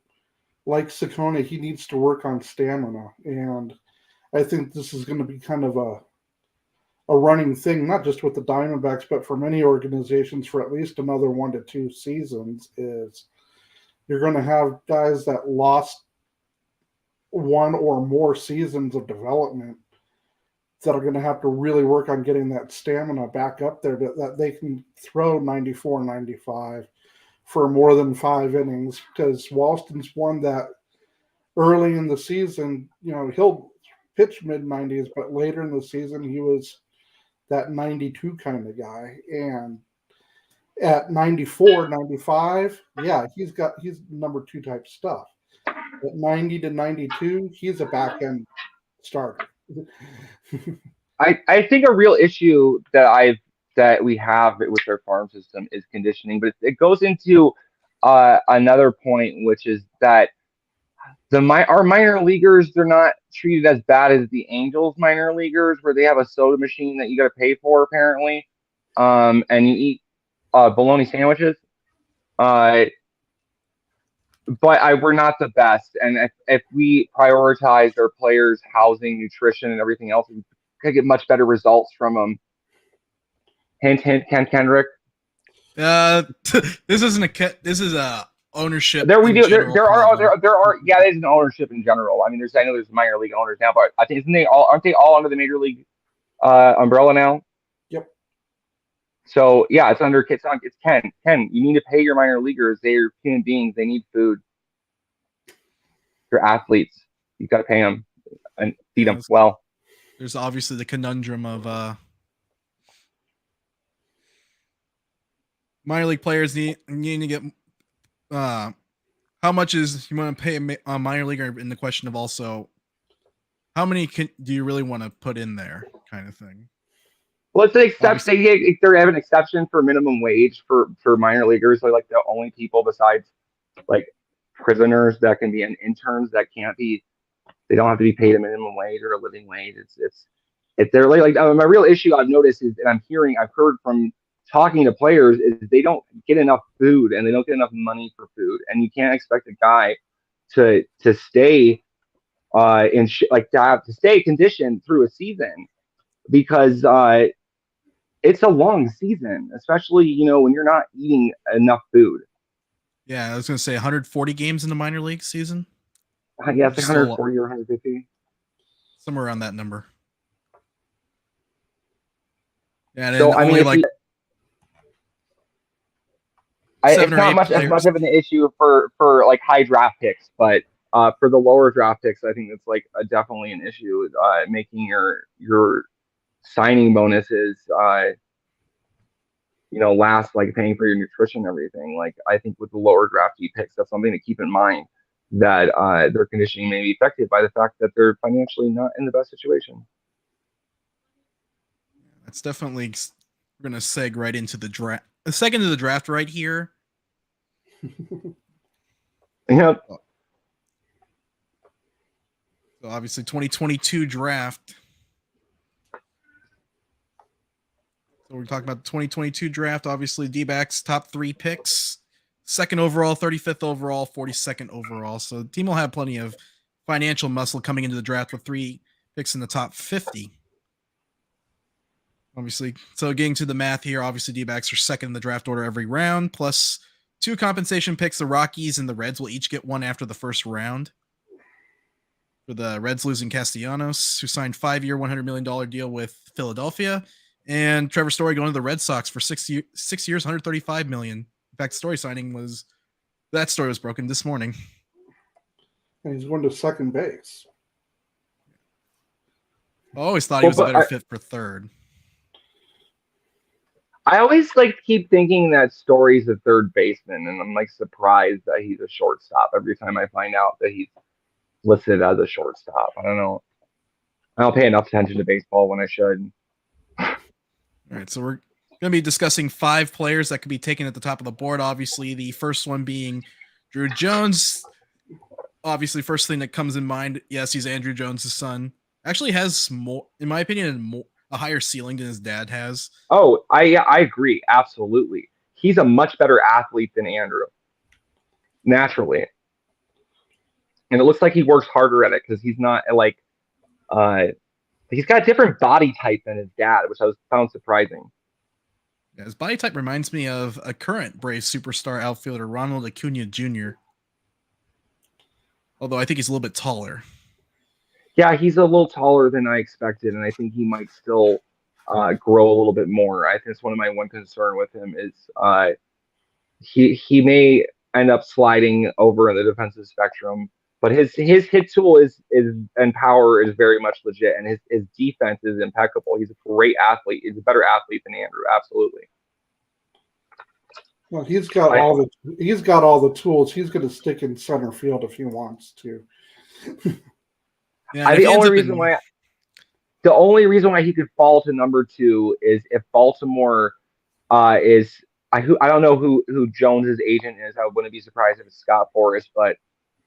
like Cecconi, he needs to work on stamina. And I think this is going to be kind of a running thing, not just with the Diamondbacks, but for many organizations for at least another 1 to 2 seasons, is you're going to have guys that lost 1 or more seasons of development that are going to have to really work on getting that stamina back up there that they can throw 94, 95 for more than 5 innings, because Walston's one that early in the season, he'll pitch mid-90s, but later in the season he was that 92 kind of guy. And at 94, 95, yeah, he's number 2 type stuff. At 90 to 92, he's a back-end starter. I think a real issue that we have with our farm system is conditioning, but it goes into another point, which is that our minor leaguers, they're not treated as bad as the Angels minor leaguers, where they have a soda machine that you got to pay for apparently, and you eat bologna sandwiches. But we're not the best, and if we prioritize our players' housing, nutrition, and everything else, we could get much better results from them. Hint, hint, Ken Kendrick. This is a ownership. There we do. There are. Yeah, there's an ownership in general. I mean, I know there's minor league owners now, but I think aren't they all under the major league umbrella now? Yep. So yeah, it's Ken. Ken, you need to pay your minor leaguers. They're human beings. They need food. They're athletes. You got to pay them and feed them well. There's obviously the conundrum of minor league players need to get how much is you want to pay a minor leaguer, in the question of also how many do you really want to put in there, kind of thing. Well, it's an exception. They have an exception for minimum wage for minor leaguers. They're like the only people besides like prisoners that can be interns that can't be. They don't have to be paid a minimum wage or a living wage. It's they're like my real issue I've noticed is, and I've heard from talking to players, is they don't get enough food and they don't get enough money for food, and you can't expect a guy to stay to stay conditioned through a season, because it's a long season, especially when you're not eating enough food. Yeah, I was gonna say 140 games in the minor league season. Yeah, it's like 140 or 150, somewhere around that number. Yeah, so I mean, it's not as much of an issue for like high draft picks, but for the lower draft picks, I think it's like definitely an issue. Making your signing bonuses, last, like paying for your nutrition and everything. Like, I think with the lower draftee picks, that's something to keep in mind, that their conditioning may be affected by the fact that they're financially not in the best situation. That's definitely, we're going to seg right into the draft. A second to the draft right here. Yep. So obviously 2022 draft. So we're talking about the 2022 draft. Obviously, D-backs top 3 picks, 2nd overall, 35th overall, 42nd overall. So the team will have plenty of financial muscle coming into the draft with 3 picks in the top 50. Obviously, so getting to the math here, obviously D-backs are 2nd in the draft order every round, plus 2 compensation picks. The Rockies and the Reds will each get one after the first round. For the Reds losing Castellanos, who signed 5-year, $100 million deal with Philadelphia, and Trevor Story going to the Red Sox for 6 years, $135 million. In fact, Story signing that story was broken this morning. And he's going to second base. I always thought he was a better fit for third. I always keep thinking that Story's a third baseman, and I'm surprised that he's a shortstop every time I find out that he's listed as a shortstop. I don't know. I don't pay enough attention to baseball when I should. All right, so we're going to be discussing 5 players that could be taken at the top of the board. Obviously, the first one being Druw Jones. Obviously, first thing that comes in mind, yes, he's Andrew Jones' son. Actually has more, in my opinion, a higher ceiling than his dad has. Oh, I agree. Absolutely. He's a much better athlete than Andrew. Naturally. And it looks like he works harder at it because he's not he's got a different body type than his dad, which I found surprising. Yeah, his body type reminds me of a current Braves superstar outfielder, Ronald Acuna Jr. Although I think he's a little bit taller. Yeah, he's a little taller than I expected, and I think he might still grow a little bit more. I think it's one of my one concern with him is he may end up sliding over in the defensive spectrum, but his hit tool is and power is very much legit, and his defense is impeccable. He's a great athlete. He's a better athlete than Andrew, absolutely. Well, he's got all the tools. He's going to stick in center field if he wants to. Yeah, the only reason why he could fall to number 2 is if Baltimore is I don't know who Jones's agent is. I wouldn't be surprised if it's Scott Forrest, but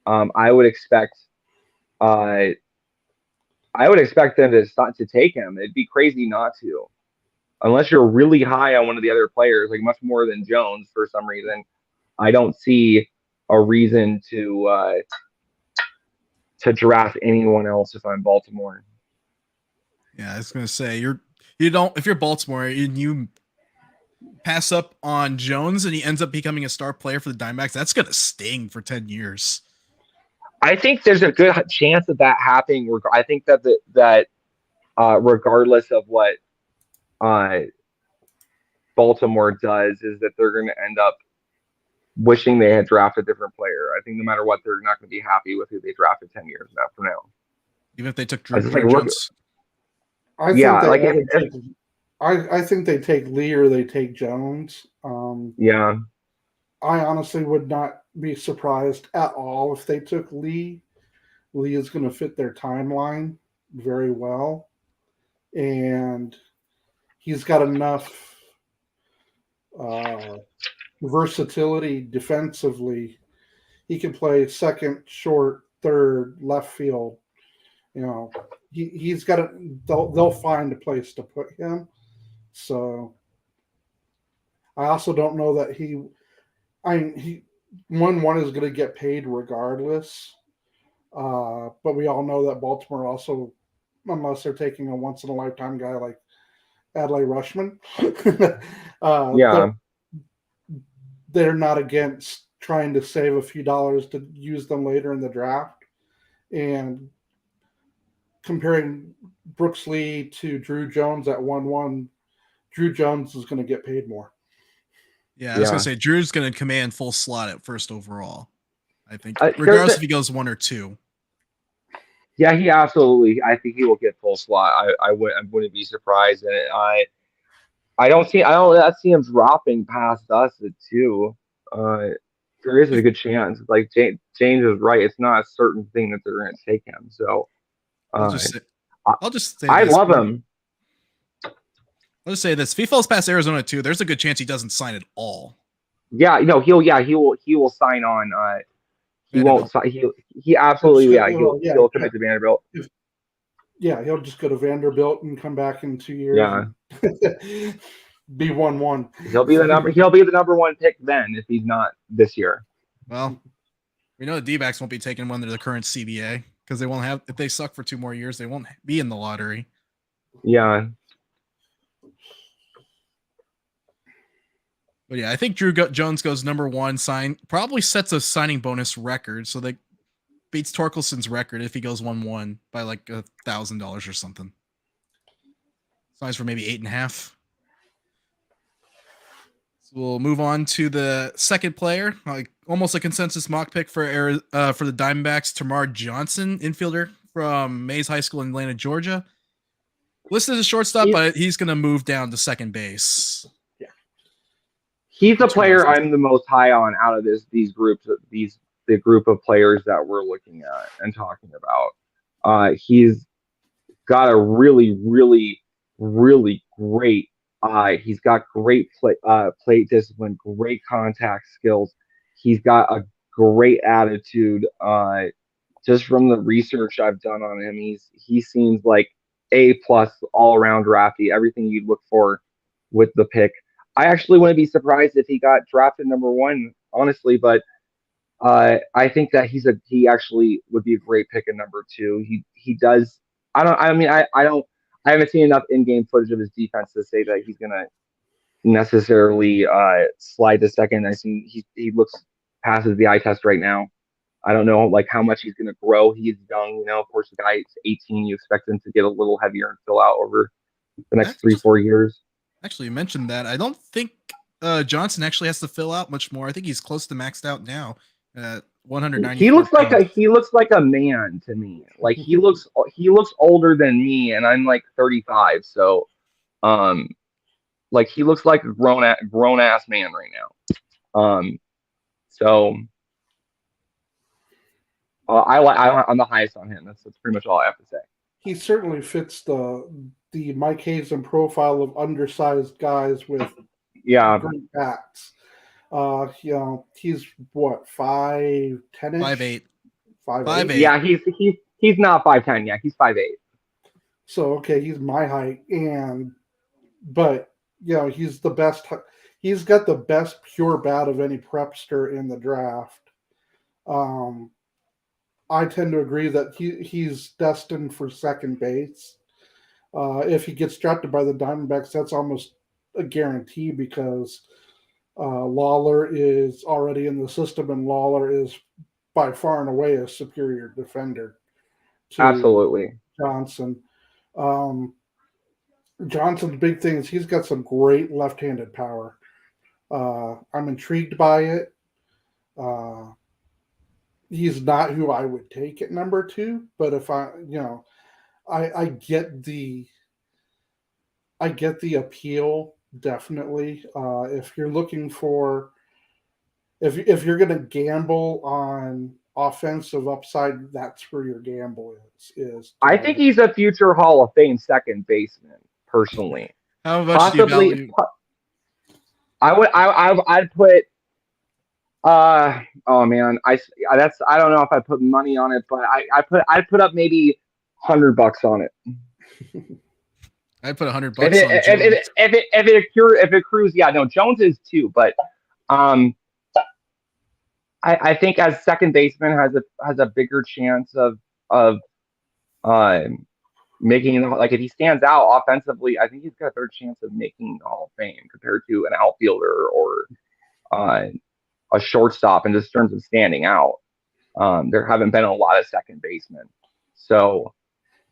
I would expect them to take him. It'd be crazy not to, unless you're really high on one of the other players, much more than Jones for some reason. I don't see a reason to draft anyone else if I'm Baltimore. Yeah, I was gonna say if you're Baltimore and you pass up on Jones and he ends up becoming a star player for the Diamondbacks, that's gonna sting for 10 years. I think there's a good chance of that happening. I think that regardless of what Baltimore does, is that they're going to end up wishing they had drafted a different player. I think no matter what, they're not going to be happy with who they drafted 10 years from now. Even if they took Druw Jones. I think they take Lee or they take Jones. Yeah. I honestly would not be surprised at all if they took Lee. Lee is going to fit their timeline very well. And he's got enough versatility defensively. He can play second, short, third, left field. He's got it. They'll find a place to put him. So I also don't know that he one is going to get paid regardless. But we all know that Baltimore also, unless they're taking a once in a lifetime guy like Adley Rushman, they're not against trying to save a few dollars to use them later in the draft. And comparing Brooks Lee to Druw Jones at 1-1, Druw Jones is going to get paid more. Yeah, I was going to say Drew's going to command full slot at first overall. I think, regardless if he goes 1 or 2. Yeah, he absolutely. I think he will get full slot. I wouldn't be surprised, and I don't see him dropping past us at 2. There is a good chance. James is right. It's not a certain thing that they're going to take him. So I'll just say I love him. Let's say this: if he falls past Arizona 2, there's a good chance he doesn't sign at all. Yeah, he will sign on. He won't. He absolutely. He'll commit to Vanderbilt. He'll just go to Vanderbilt and come back in 2 years. Yeah. Be 1-1. He'll be the number 1 pick then if he's not this year. Well, we know the D-backs won't be taking one under the current CBA because they won't have. If they suck for 2 more years, they won't be in the lottery. Yeah. But yeah, I think Jones goes number 1. Probably sets a signing bonus record, so that beats Torkelson's record if he goes 1-1 by like $1,000 or something. Signs for maybe 8.5. So we'll move on to the second player, like almost a consensus mock pick for the Diamondbacks, Termarr Johnson, infielder from Mays High School in Atlanta, Georgia. Listed as a shortstop, but he's going to move down to second base. Yeah, he's the player I'm the most high on out of these groups. The group of players that we're looking at and talking about. He's got a really, really, really great eye. He's got great plate discipline, great contact skills. He's got a great attitude. Just from the research I've done on him, he seems like A+ all around drafty. Everything you'd look for with the pick. I actually wouldn't be surprised if he got drafted number 1, honestly, but I think that he actually would be a great pick in number 2. He does. I haven't seen enough in-game footage of his defense to say that he's gonna necessarily slide to second. I think he passes the eye test right now. I don't know like how much he's gonna grow. He's young, of course the guy's 18, you expect him to get a little heavier and fill out over the next 3-4 years. Actually, you mentioned that. I don't think Johnson actually has to fill out much more. I think he's close to maxed out now at 190. He looks like a man to me. Like he looks older than me, and I'm like 35. So, like he looks like a grown ass man right now. So I'm the highest on him. That's pretty much all I have to say. He certainly fits the Mike Hazen profile of undersized guys with great bats. He's what, 5'10"? 5'8". 5'8". Yeah, he's not 5'10". Yeah, he's 5'8". So okay, he's my height, but he's the best. He's got the best pure bat of any prepster in the draft. I tend to agree that he's destined for second base. If he gets drafted by the Diamondbacks, that's almost a guarantee because Lawlar is already in the system, and Lawlar is by far and away a superior defender to Absolutely. Johnson. Johnson's big thing is he's got some great left-handed power. I'm intrigued by it. He's not who I would take at number 2, but if I get the appeal definitely. If you're looking for, if you're going to gamble on offensive upside, that's where your gamble is. I think he's a future Hall of Fame second baseman. Personally, how much do you value? I'd put. Oh man, I don't know if I put money on it, but I'd put up maybe $100 on it. I'd put $100 if it accrues. Yeah, no, Jones is too, but I think as second baseman has a bigger chance of making it. Like if he stands out offensively, I think he's got a better chance of making the Hall of Fame compared to an outfielder or a shortstop in just terms of standing out. There haven't been a lot of second basemen. So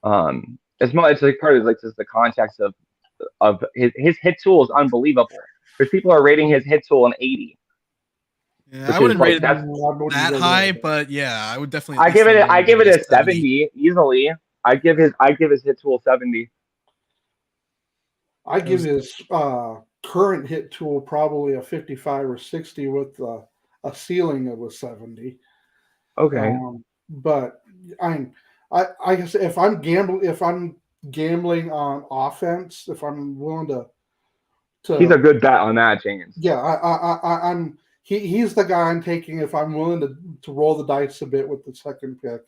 it's like part of like just the context of his hit tool is unbelievable. There's people are rating his hit tool an 80. Yeah, I wouldn't rate it that high, but yeah, I would definitely. I give it a 70 easily. I give his hit tool 70. I give his current hit tool probably a 55 or 60 with a ceiling of a 70. Okay. But I guess if I'm gambling on offense, if I'm willing to he's a good bet on that, James. Yeah, he's the guy I'm taking if I'm willing to roll the dice a bit with the second pick,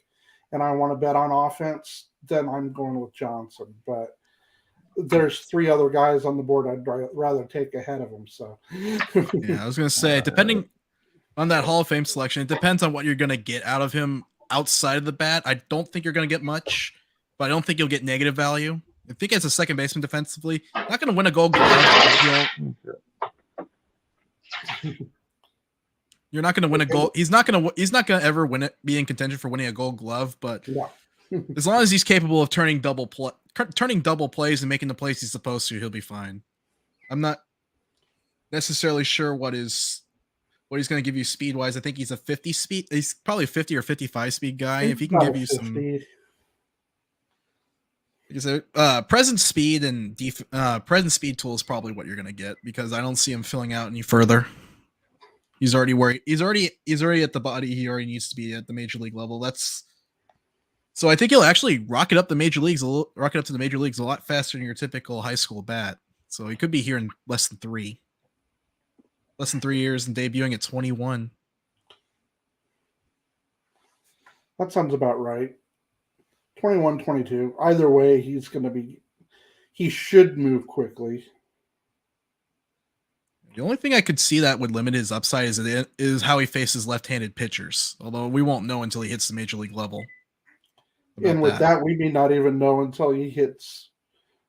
and I want to bet on offense. Then I'm going with Johnson, but there's 3 other guys on the board I'd rather take ahead of him. So yeah, I was going to say, depending on that Hall of Fame selection, it depends on what you're going to get out of him outside of the bat. I don't think you're going to get much, but I don't think you'll get negative value. I think as a second baseman defensively, not going to win a Gold Glove. You're not going to win a gold. He's not going to ever win it, be in contention for winning a Gold Glove. But as long as he's capable of turning double plays and making the plays he's supposed to, he'll be fine. I'm not necessarily sure what he's going to give you speed wise. I think he's a 50 speed. He's probably a 50 or 55 speed guy. If he can give you 50. Present speed and present speed tool is probably what you're going to get, because I don't see him filling out any further. He's already at the body he already needs to be at the major league level. So I think he'll actually rocket up to the major leagues a lot faster than your typical high school bat. So he could be here in less than 3 years and debuting at 21. That sounds about right. 21, 22. Either way, he should move quickly. The only thing I could see that would limit his upside is how he faces left-handed pitchers. Although we won't know until he hits the major league level. And with that, we may not even know until he hits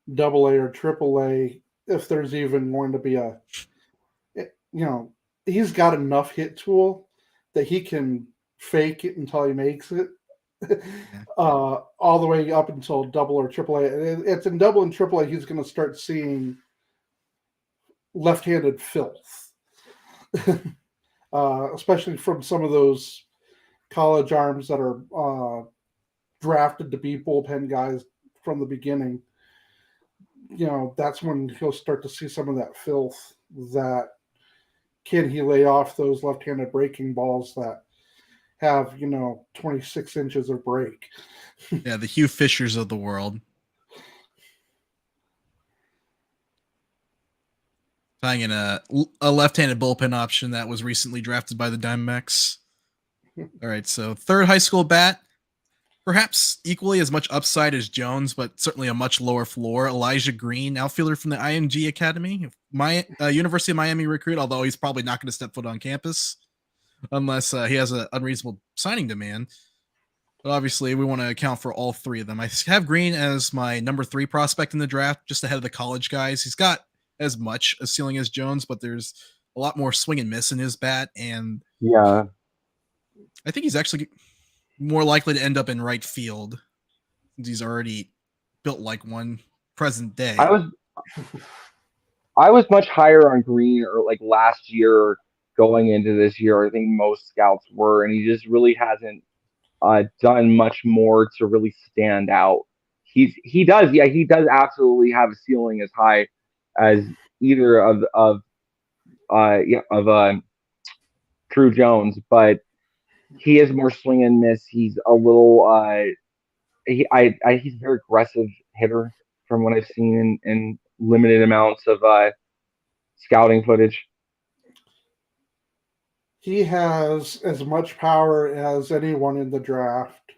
AA or AAA if there's even going to be he's got enough hit tool that he can fake it until he makes it. All the way up until AA or AAA. It's in AA and AAA he's going to start seeing left-handed filth, especially from some of those college arms that are drafted to be bullpen guys from the beginning. That's when he'll start to see some of that filth. That can he lay off those left-handed breaking balls that have 26 inches of break? Yeah, the Hugh Fishers of the world. Tying in a left-handed bullpen option that was recently drafted by the Diamondbacks. All right, so third high school bat, perhaps equally as much upside as Jones, but certainly a much lower floor. Elijah Green, outfielder from the IMG Academy, University of Miami recruit, although he's probably not going to step foot on campus unless he has an unreasonable signing demand. But obviously, we want to account for all three of them. I have Green as my number 3 prospect in the draft, just ahead of the college guys. He's got as much a ceiling as Jones, but there's a lot more swing and miss in his bat, and yeah, I think he's actually more likely to end up in right field since he's already built like one present day. I was much higher on Green or like last year going into this year. I think most scouts were, and he just really hasn't done much more to really stand out. He does absolutely have a ceiling as high as either of Drew Jones, but he is more swing and miss. He's a little he's a very aggressive hitter from what I've seen in limited amounts of scouting footage. He has as much power as anyone in the draft.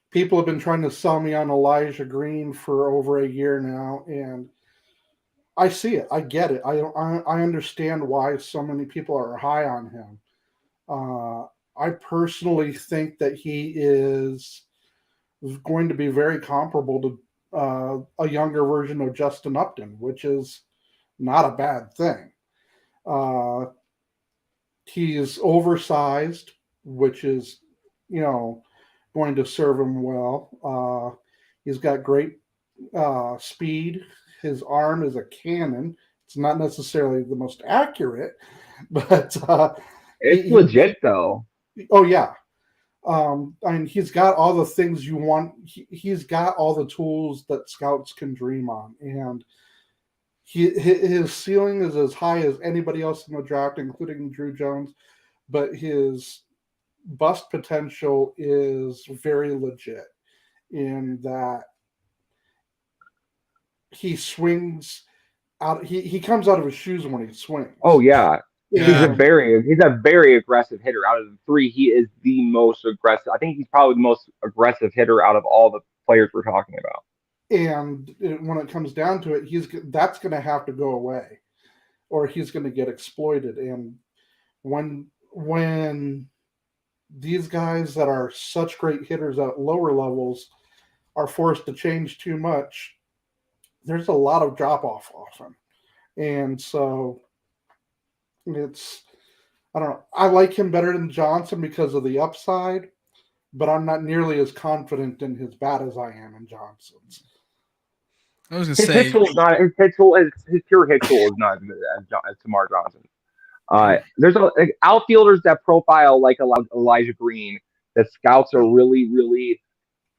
People have been trying to sell me on Elijah Green for over a year now, and I see it. I get it. I understand why so many people are high on him. I personally think that he is going to be very comparable to a younger version of Justin Upton, which is not a bad thing. He is oversized, which is, going to serve him well. He's got great speed. His arm is a cannon. It's not necessarily the most accurate, but it's legit though. Oh yeah. He's got all the things you want. He's got all the tools that scouts can dream on, and his ceiling is as high as anybody else in the draft, including Drew Jones, but his bust potential is very legit in that he swings out. He comes out of his shoes when he swings. Oh yeah. He's a very aggressive hitter. Out of the 3, he is the most aggressive. I think he's probably the most aggressive hitter out of all the players we're talking about. And when it comes down to it, that's going to have to go away, or he's going to get exploited. And when these guys that are such great hitters at lower levels are forced to change too much, there's a lot of drop off often. And so I don't know. I like him better than Johnson because of the upside, but I'm not nearly as confident in his bat as I am in Johnson's. I was gonna His say his pure hit tool is not as good as Termarr Johnson. There's outfielders that profile like Elijah Green that scouts are really, really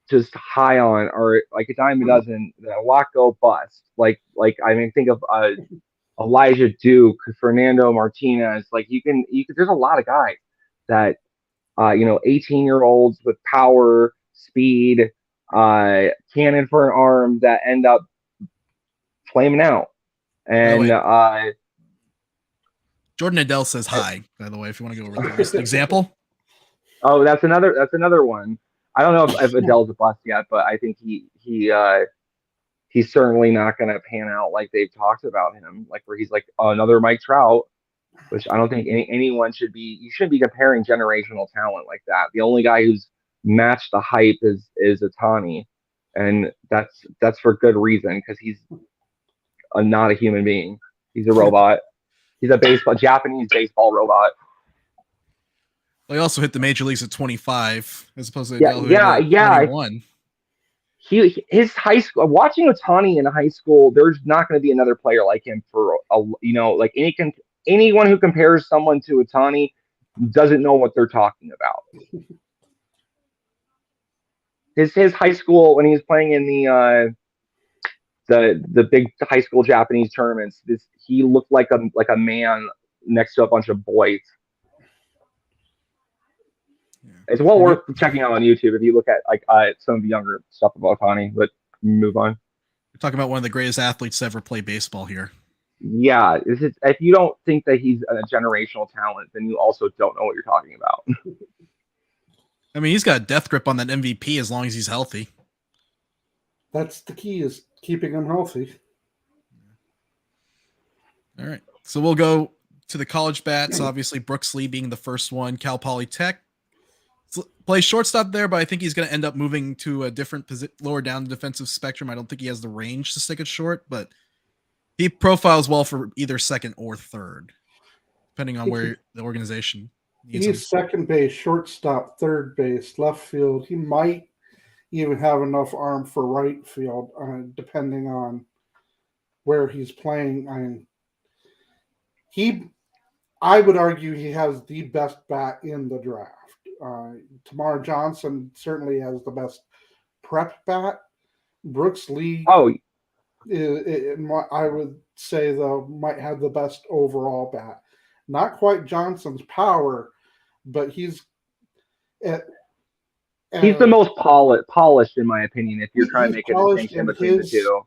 just high on, or like a dime a dozen that a lot go bust. Like I mean, think of Elijah Duke, Fernando Martinez. Like you can there's a lot of guys that 18-year-olds with power, speed, cannon for an arm that end up flaming out. And Jordan Adele says hi, by the way, if you want to go over this example. Oh, that's another one. I don't know if Adele's a bust yet, but I think he's certainly not going to pan out like they've talked about him, like where he's like another Mike Trout, which I don't think anyone should be. You shouldn't be comparing generational talent like that. The only guy who's matched the hype is Ohtani, and that's for good reason because he's not a human being. He's a robot. He's a Japanese baseball robot. Well, he also hit the major leagues at 25, as opposed to Adele, who hit 21. His high school. Watching Ohtani in high school, there's not going to be another player like him for like anyone who compares someone to Ohtani doesn't know what they're talking about. His high school when he was playing in the big high school Japanese tournaments, he looked like a man next to a bunch of boys. Yeah. It's well worth checking out on YouTube if you look at some of the younger stuff about Ohtani, but move on. We're talking about one of the greatest athletes to ever play baseball here. Yeah, if you don't think that he's a generational talent, then you also don't know what you're talking about. I mean, he's got a death grip on that MVP as long as he's healthy. That's the key, is keeping him healthy. All right. So we'll go to the college bats. Obviously, Brooks Lee being the first one. Cal Poly Tech. Plays shortstop there, but I think he's going to end up moving to a different position, lower down the defensive spectrum. I don't think he has the range to stick it short, but he profiles well for either second or third, depending on where the organization needs him. He's second base, shortstop, third base, left field. He might even have enough arm for right field, depending on where he's playing. I would argue he has the best bat in the draft. Termarr Johnson certainly has the best prep bat. Brooks Lee, I would say, though, might have the best overall bat. Not quite Johnson's power, but he's the most polished, in my opinion, if you're trying to make a distinction between the two.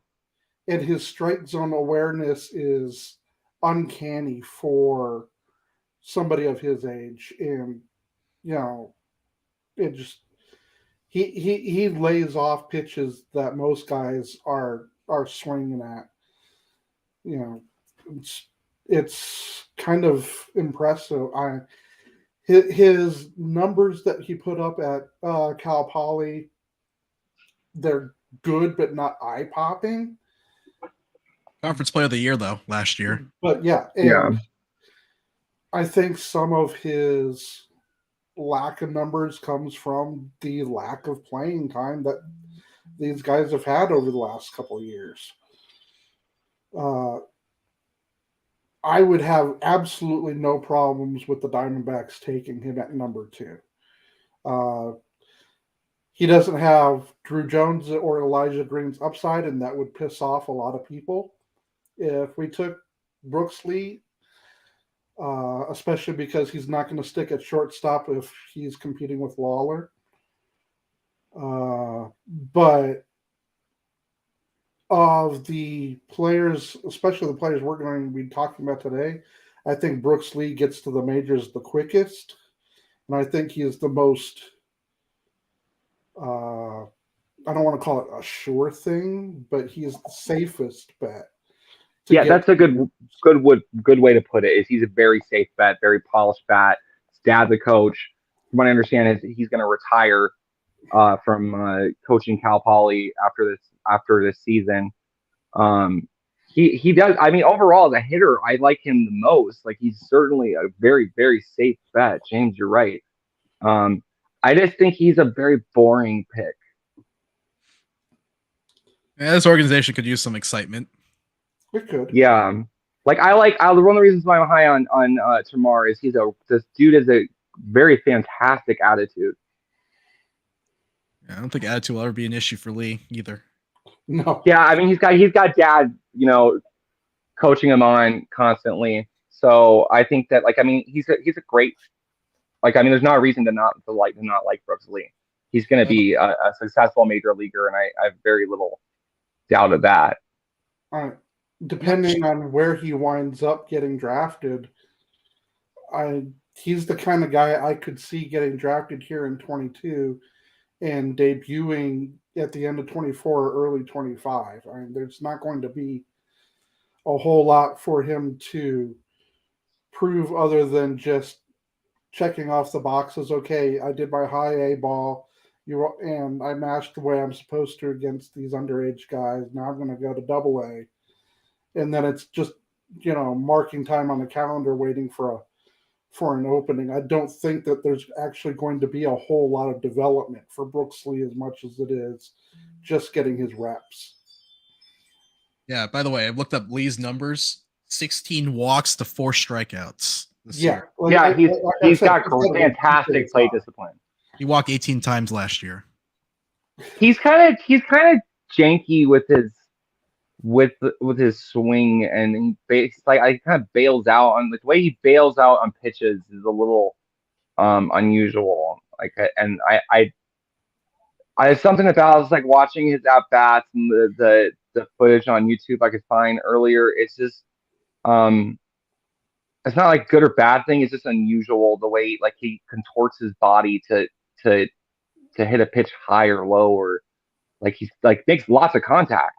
And his strike zone awareness is uncanny for somebody of his age. And, it just he lays off pitches that most guys are swinging at. It's kind of impressive. His numbers that he put up at Cal Poly, they're good but not eye-popping. Conference Player of the Year, though, last year. But I think some of his lack of numbers comes from the lack of playing time that these guys have had over the last couple of years. I would have absolutely no problems with the Diamondbacks taking him at number 2. He doesn't have Druw Jones or Elijah Green's upside, and that would piss off a lot of people. If we took Brooks Lee, especially because he's not going to stick at shortstop if he's competing with Lawlar. But of the players, especially the players we're going to be talking about today, I think Brooks Lee gets to the majors the quickest. And I think he is the most, I don't want to call it a sure thing, but he is the safest bet. Yeah, that's a good way to put it. Is he's a very safe bet, very polished bat. His dad's a coach. From what I understand, is he's going to retire from coaching Cal Poly after this season. He does. I mean, overall, as a hitter, I like him the most. Like, he's certainly a very, very safe bet. James, you're right. I just think he's a very boring pick. Yeah, this organization could use some excitement. We could. Yeah. Like, one of the reasons why I'm high on Termarr is this dude has a very fantastic attitude. Yeah, I don't think attitude will ever be an issue for Lee either. No. Yeah, I mean, he's got dad, coaching him on constantly. So I think that, like, I mean, he's a great, like, I mean, there's no reason to not like Brooks Lee. He's going to be a successful major leaguer, and I have very little doubt of that. Depending on where he winds up getting drafted, he's the kind of guy I could see getting drafted here in 22 and debuting at the end of 24 or early 25. I mean, there's not going to be a whole lot for him to prove other than just checking off the boxes. Okay, I did my high A ball, and I matched the way I'm supposed to against these underage guys. Now I'm going to go to double A. And then it's just, marking time on the calendar waiting for an opening. I don't think that there's actually going to be a whole lot of development for Brooks Lee as much as it is just getting his reps. Yeah, by the way, I've looked up Lee's numbers, 16 walks to 4 strikeouts this year. He's got fantastic plate discipline. He walked 18 times last year. He's kind of janky with his swing, and I kind of bails out on the way he bails out on pitches is a little unusual. Like, and I something about it's like watching his at bats and the footage on YouTube I could find earlier. It's just it's not like good or bad thing. It's just unusual the way like he contorts his body to hit a pitch high or low, or like he's like makes lots of contact.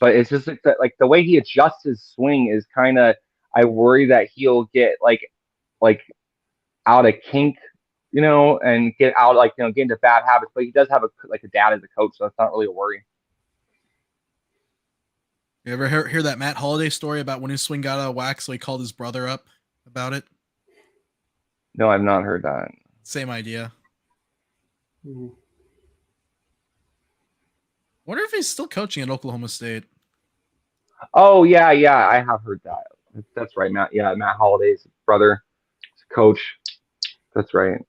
But it's just like the way he adjusts his swing is kind of, I worry that he'll get like out of kink, and get out get into bad habits. But he does have a dad as a coach, so it's not really a worry. You ever hear that Matt Holliday story about when his swing got out of whack, so he called his brother up about it? No, I've not heard that. Same idea. Mm-hmm. Wonder if he's still coaching at Oklahoma State. Oh yeah, I have heard that. That's right, Matt. Yeah, Matt Holliday's brother, coach. That's right.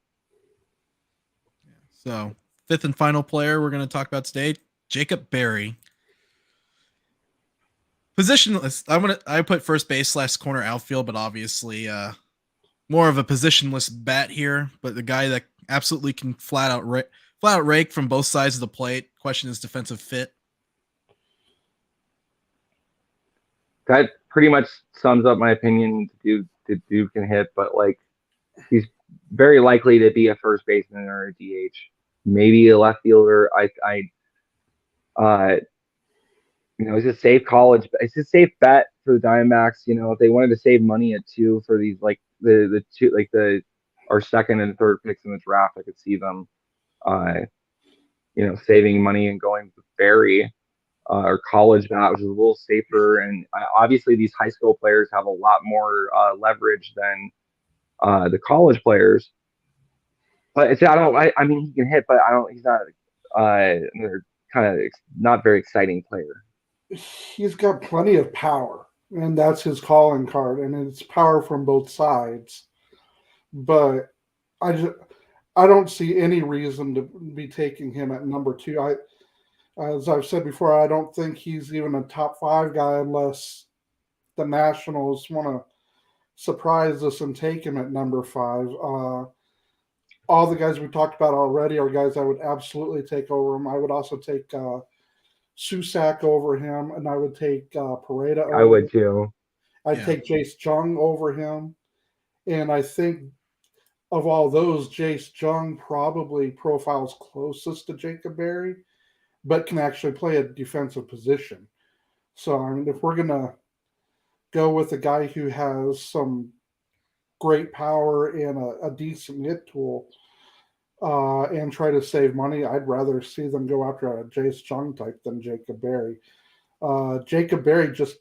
So, fifth and final player we're going to talk about today, Jacob Berry. Positionless. I put first base / corner outfield, but obviously more of a positionless bat here. But the guy that absolutely can flat out rake from both sides of the plate. Question is defensive fit. That pretty much sums up my opinion. The dude can hit, but like he's very likely to be a first baseman or a DH, maybe a left fielder. It's a safe college. It's a safe bet for the Diamondbacks. If they wanted to save money at 2 for these like the two our second and third picks in the draft, I could see them, saving money and going with Berry or college bat, which is a little safer. And obviously, these high school players have a lot more leverage than the college players. But I mean, he can hit, but he's not another kind of not very exciting player. He's got plenty of power, and that's his calling card, and it's power from both sides. But I don't see any reason to be taking him at number 2. As I've said before, I don't think he's even a top 5 guy unless the Nationals want to surprise us and take him at number 5. All the guys we talked about already are guys I would absolutely take over him. I would also take Susac over him, and I would take Pareda over I would too. I'd take Jace Jung over him. And I think of all those, Jace Jung probably profiles closest to Jacob Berry, but can actually play a defensive position. So, I mean, if we're going to go with a guy who has some great power and a decent hit tool and try to save money, I'd rather see them go after a Jace Jung type than Jacob Berry. Jacob Berry just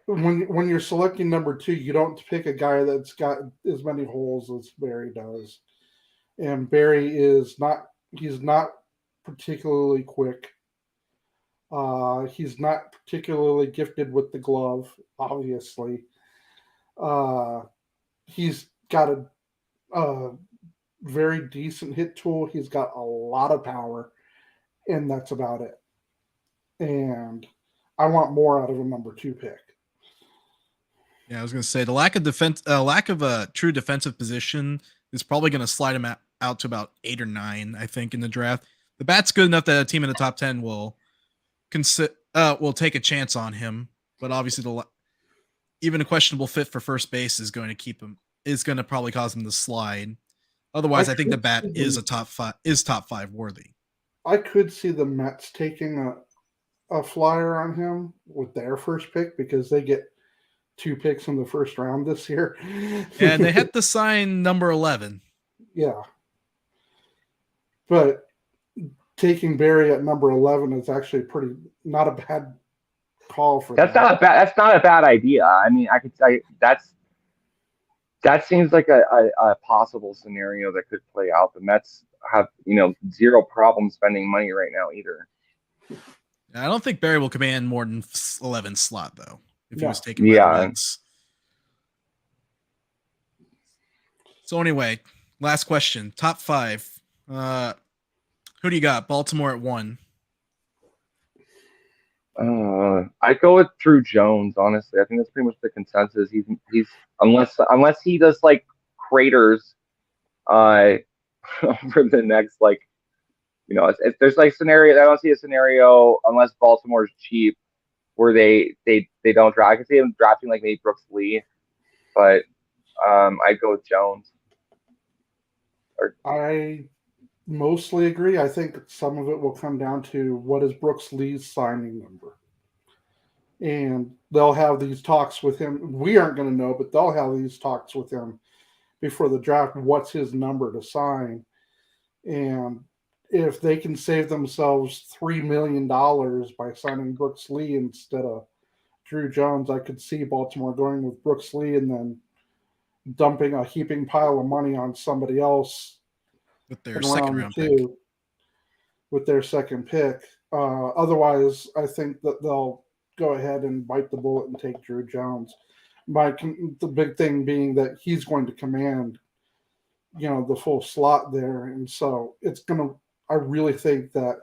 when you're selecting number 2, you don't pick a guy that's got as many holes as Barry does. And Barry is not. He's not particularly quick. He's not particularly gifted with the glove, obviously. He's got a very decent hit tool. He's got a lot of power, and that's about it. And I want more out of a number 2 pick. Yeah, I was going to say the lack of a true defensive position is probably going to slide him out to about 8 or 9, I think, in the draft. The bat's good enough that a team in the top 10 will take a chance on him, but obviously even a questionable fit for first base is going to probably cause him to slide. Otherwise, I think the bat is top 5 worthy. I could see the Mets taking a flyer on him with their first pick because they get 2 picks in the first round this year. And they had to sign number 11. Yeah. But taking Barry at number 11 is actually not a bad call for that's not a bad idea. I mean, I could tell you that seems like a possible scenario that could play out. The Mets have, zero problem spending money right now either. I don't think Barry will command more than 11 slot though. If he was taken by the Mets. So anyway, last question. Top 5. Who do you got? Baltimore at 1. I go with Druw Jones, honestly. I think that's pretty much the consensus. He's unless he does like craters for the next if there's like scenario, I don't see a scenario unless Baltimore's cheap where they don't draft. I could see him drafting like maybe Brooks Lee, but I'd go with Jones. I mostly agree. I think some of it will come down to what is Brooks Lee's signing number. And they'll have these talks with him. We aren't going to know, but they'll have these talks with him before the draft. What's his number to sign? And if they can save themselves $3 million by signing Brooks Lee instead of Druw Jones, I could see Baltimore going with Brooks Lee and then dumping a heaping pile of money on somebody else with their second round pick. With their second pick. Otherwise, I think that they'll go ahead and bite the bullet and take Druw Jones. The big thing being that he's going to command, the full slot there. And so I really think that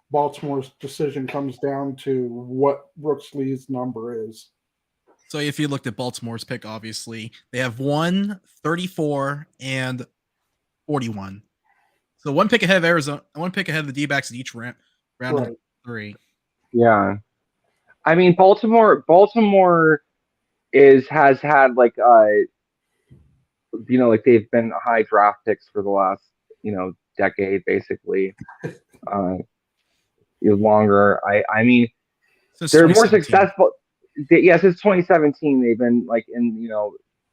Baltimore's decision comes down to what Brooks Lee's number is. So if you looked at Baltimore's pick, obviously they have 1, 34, and 41. So 1 pick ahead of Arizona, 1 pick ahead of the D-backs in each round Right. of 3. Yeah. I mean, Baltimore has had like they've been high draft picks for the last decade basically. Longer. I mean, they're more successful. Since 2017 they've been like in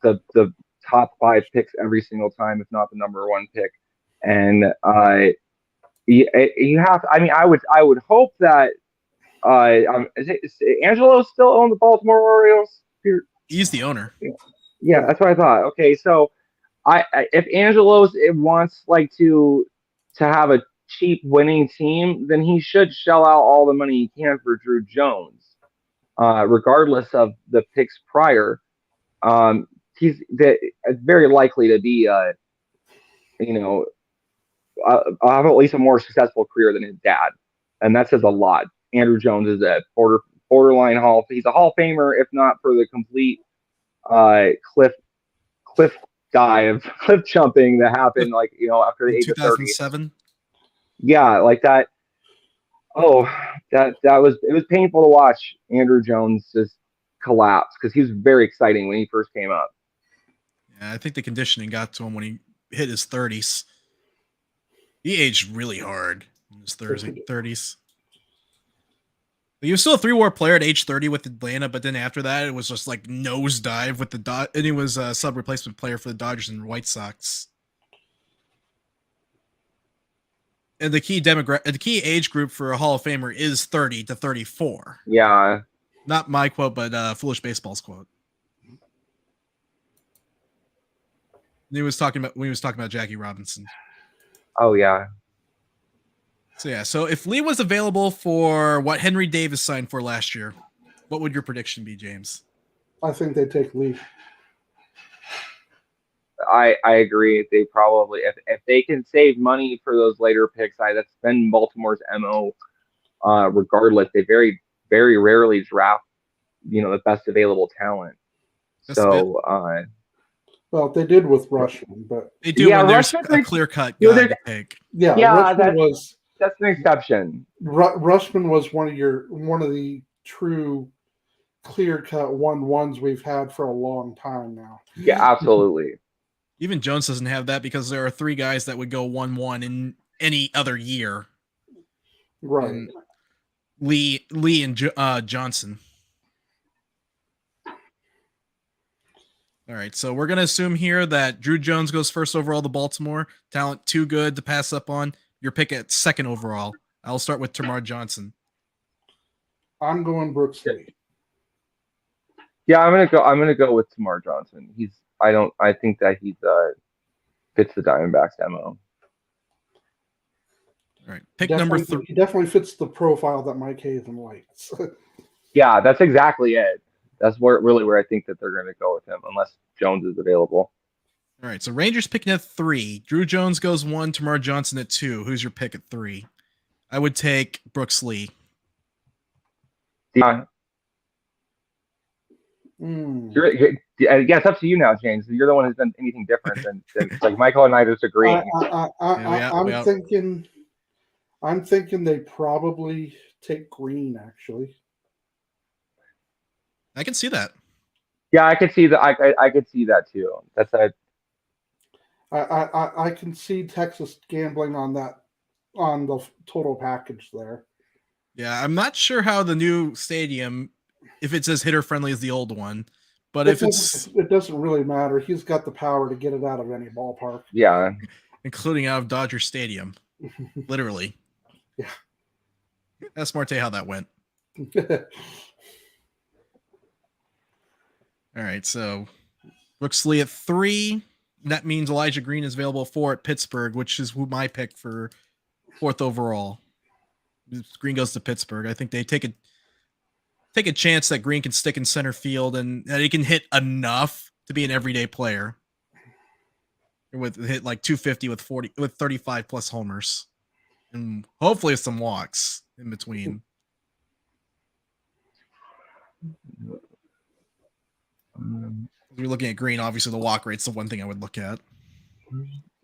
the top 5 picks every single time, if not the number 1 pick. And you have. I mean, I would hope that. Is Angelo still on the Baltimore Orioles? He's the owner. Yeah, that's what I thought. Okay, so if Angelo's wants like to have a cheap winning team, then he should shell out all the money he can for Druw Jones, regardless of the picks prior. He's very likely to be have at least a more successful career than his dad, and that says a lot. Andrew Jones is a borderline he's a Hall of Famer, if not for the complete cliff dive, cliff jumping that happened after the age of 30. 2007. Yeah, like that. Oh, it was painful to watch Andrew Jones just collapse because he was very exciting when he first came up. Yeah, I think the conditioning got to him when he hit his 30s. He aged really hard in his 30s. He was still a 3-WAR player at age 30 with Atlanta, but then after that, it was just like nosedive with the and he was a sub replacement player for the Dodgers and White Sox. And the key age group for a Hall of Famer is 30 to 34. Yeah. not my quote, but Foolish Baseball's quote. He was talking about Jackie Robinson. Oh yeah. So yeah, so if Lee was available for what Henry Davis signed for last year, what would your prediction be, James? I think they take Lee. I agree. They probably, if they can save money for those later picks, that's been Baltimore's MO. Regardless, they very, very rarely draft, the best available talent. So, well, they did with Rushman, but they do when there's a clear-cut guy to take. Yeah, that's an exception. Rushman was one of the true clear-cut 1-1s we've had for a long time now. Yeah, absolutely. Even Jones doesn't have that because there are 3 guys that would go 1-1 in any other year. Right. And Lee and Johnson. All right, so we're going to assume here that Druw Jones goes first overall to Baltimore. Talent too good to pass up on. Your pick at second overall. I'll start with Termarr Johnson. I'm going Brooks Lee. Yeah, I'm gonna go with Termarr Johnson. I think that he fits the Diamondbacks MO. All right, pick number 3. He definitely fits the profile that Mike Hazen likes. Yeah, that's exactly it. That's where I think that they're going to go with him, unless Jones is available. All right, so Rangers picking at 3. Druw Jones goes 1, Termarr Johnson at 2. Who's your pick at 3? I would take Brooks Lee. Yeah. It's up to you now, James. You're the one who's done anything different than like Michael and I just agree. I'm thinking they probably take Green, actually. I can see that. Yeah, I could see that. I could see that too. That's I can see Texas gambling on the total package there. Yeah, I'm not sure how the new stadium, if it's as hitter friendly as the old one, but it doesn't really matter. He's got the power to get it out of any ballpark. Yeah, including out of Dodger Stadium, literally. Yeah, ask Marte how that went. All right, so Brooks Lee at 3. That means Elijah Green is available 4 at Pittsburgh, which is my pick for 4th overall. Green goes to Pittsburgh. I think they take a chance that Green can stick in center field and that he can hit enough to be an everyday player. With hit like 250 with 35 plus homers. And hopefully some walks in between. We're looking at Green. Obviously, the walk rate's the one thing I would look at.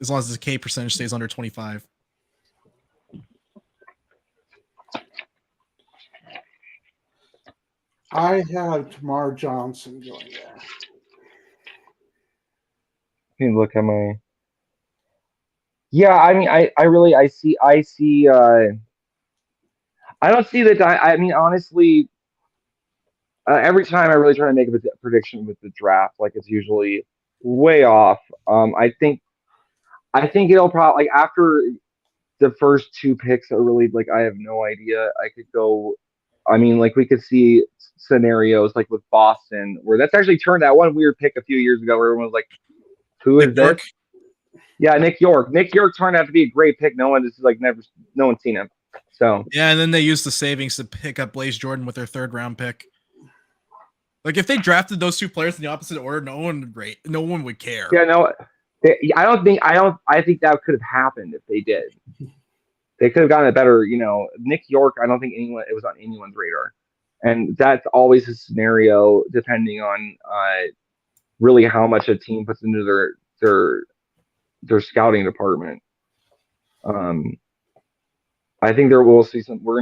As long as the K percentage stays under 25. I have Termarr Johnson going there. Let me look at my. Yeah, I mean, I see. I don't see that. I mean, honestly, every time I really try to make a prediction with the draft, like it's usually way off. I think it'll probably like after the first 2 picks are really like I have no idea. I could go. I mean, like we could see scenarios like with Boston where that's actually turned out one weird pick a few years ago where everyone was like, "Who is this?" Yeah, Nick York. Nick York turned out to be a great pick. No one's seen him. So yeah, and then they used the savings to pick up Blaze Jordan with their 3rd round pick. Like if they drafted those 2 players in the opposite order, no one would care. Yeah, no, I think that could have happened if they did. They could have gotten a better, Nick York. I don't think it was on anyone's radar, and that's always a scenario depending on really how much a team puts into their scouting department. I think we're going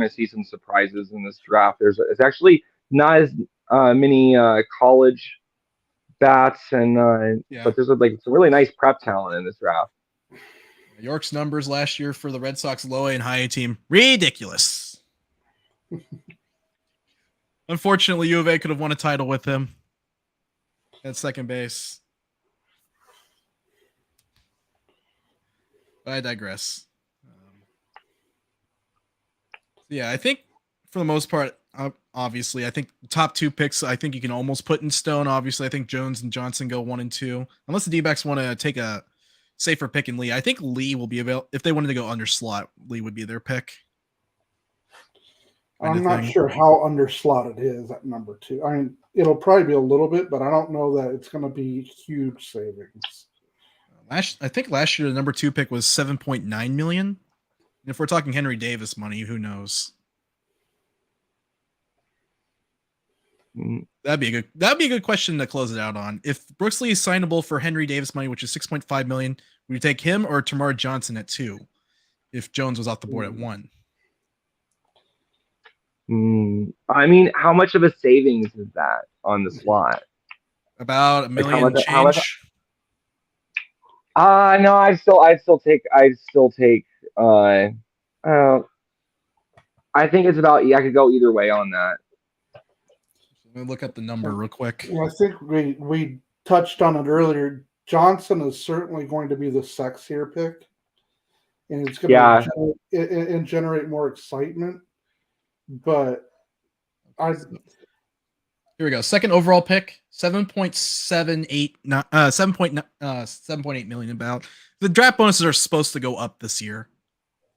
to see some surprises in this draft. It's actually not as many college bats but there's like some really nice prep talent in this draft. York's numbers last year for the Red Sox low A and high A team, ridiculous. Unfortunately, U of A could have won a title with him at second base. But I digress. Yeah, I think for the most part, obviously, I think the top 2 picks, I think you can almost put in stone. Obviously, I think Jones and Johnson go 1 and 2, unless the D-backs want to take a safer pick in Lee. I think Lee will be available if they wanted to go under slot. Lee would be their pick. I'm not sure how underslotted it is at number 2. I mean, it'll probably be a little bit, but I don't know that it's going to be huge savings. I think last year the number 2 pick was $7.9 million. And if we're talking Henry Davis money, who knows? That'd be a good question to close it out on. If Brooks Lee is signable for Henry Davis money, which is $6.5 million, would you take him or Termarr Johnson at 2? If Jones was off the board at 1. I mean, how much of a savings is that on the slot? About $1 million like change. No, I'd still take. I think it's about. I could go either way on that. Let me look at the number real quick. I think we touched on it earlier. Johnson is certainly going to be the sexier pick, and it's going to generate more excitement. But here we go. Second overall pick, 7.8 million. About the draft bonuses are supposed to go up this year.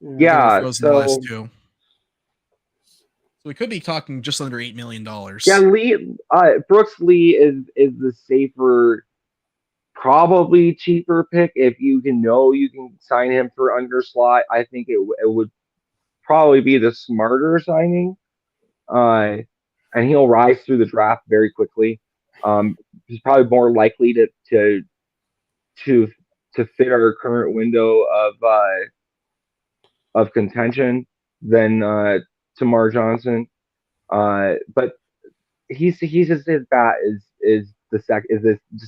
Yeah, so the last 2. So we could be talking just under $8 million. Yeah, Brooks Lee is the safer, probably cheaper pick. If you can sign him for under slot, I think it would probably be the smarter signing. And he'll rise through the draft very quickly. He's probably more likely to fit our current window of contention than Termarr Johnson. But his bat is just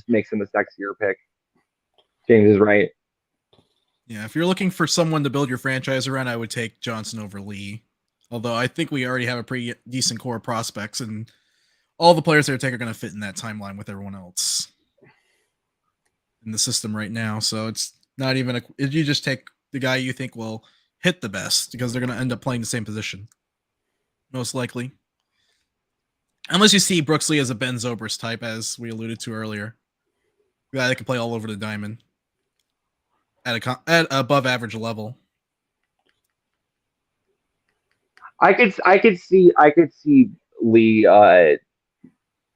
makes him a sexier pick. James is right. Yeah, if you're looking for someone to build your franchise around, I would take Johnson over Lee. Although I think we already have a pretty decent core of prospects, and all the players that are taken are going to fit in that timeline with everyone else in the system right now. So it's not even you just take the guy you think will hit the best, because they're going to end up playing the same position, most likely. Unless you see Brooks Lee as a Ben Zobrist type, as we alluded to earlier. A guy that can play all over the diamond at above average level. I could see Lee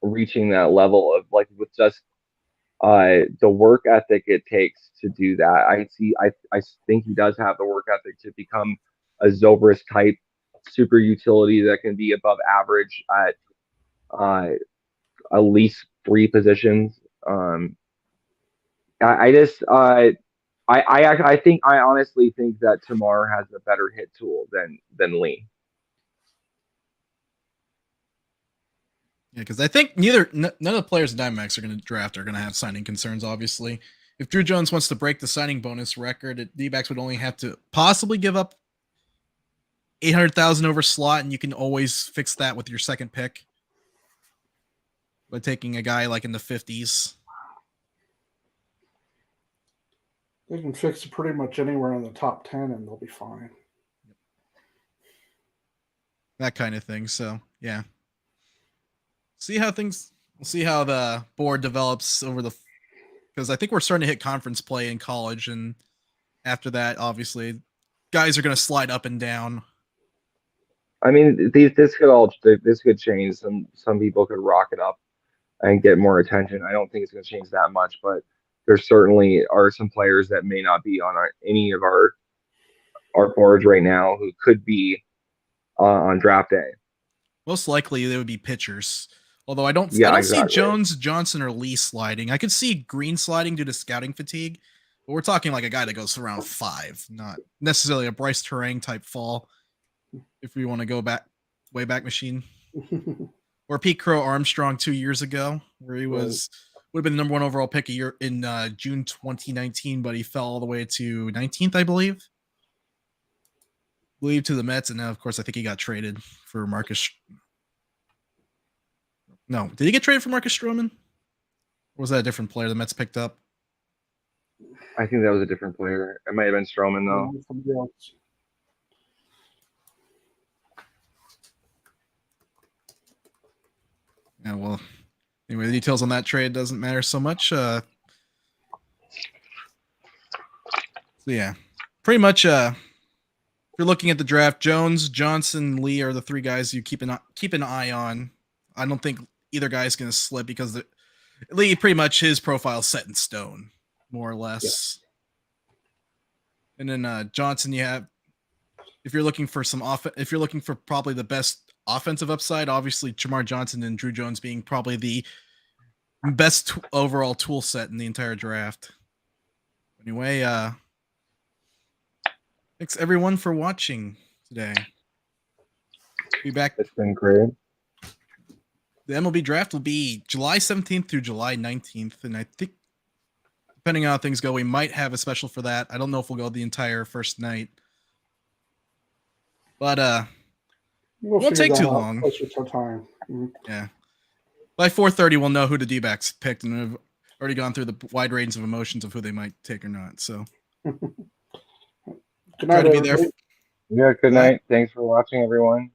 reaching that level of, like, with just the work ethic it takes to do that. I think he does have the work ethic to become a Zobrist type super utility that can be above average at least 3 positions. I honestly think that Termarr has a better hit tool than Lee. Yeah, because I think none of the players the Diamondbacks are going to draft are going to have signing concerns, obviously. If Druw Jones wants to break the signing bonus record, D-backs would only have to possibly give up $800,000 over slot, and you can always fix that with your second pick by taking a guy like in the 50s. They can fix it pretty much anywhere in the top 10, and they'll be fine. That kind of thing. So, yeah. We'll see how the board develops because I think we're starting to hit conference play in college, and after that, obviously, guys are going to slide up and down. I mean, this could change. Some people could rocket up and get more attention. I don't think it's going to change that much, but there certainly are some players that may not be on any of our boards right now who could be on draft day. Most likely, they would be pitchers. Although I don't exactly. see Jones, Johnson, or Lee sliding. I could see Green sliding due to scouting fatigue, but we're talking like a guy that goes around 5, not necessarily a Bryce Terang type fall. If we want to go way back machine, or Pete Crow Armstrong 2 years ago, where he would have been the number 1 overall pick in June 2019, but he fell all the way to 19th, I believe to the Mets, and now of course I think he got traded for Marcus. No, did he get traded for Marcus Stroman? Or was that a different player the Mets picked up? I think that was a different player. It might have been Stroman, though. Yeah, well, anyway, the details on that trade doesn't matter so much. So yeah, pretty much. If you're looking at the draft, Jones, Johnson, Lee are the three guys you keep an eye on. I don't think either guy is going to slip because Lee pretty much his profile set in stone, more or less. Yeah. And then Johnson, you have if you're looking for if you're looking for probably the best offensive upside, obviously Termarr Johnson and Druw Jones being probably the best overall tool set in the entire draft. Anyway, thanks everyone for watching today. Be back. It's been great. The MLB draft will be July 17th through July 19th, and I think depending on how things go, we might have a special for that. I don't know if we'll go the entire first night, but won't take too long. Closer to time. Yeah, by 4:30 we'll know who the D-backs picked, and we've already gone through the wide range of emotions of who they might take or not. So, good night, try to be there. Yeah. Good night. Thanks for watching, everyone.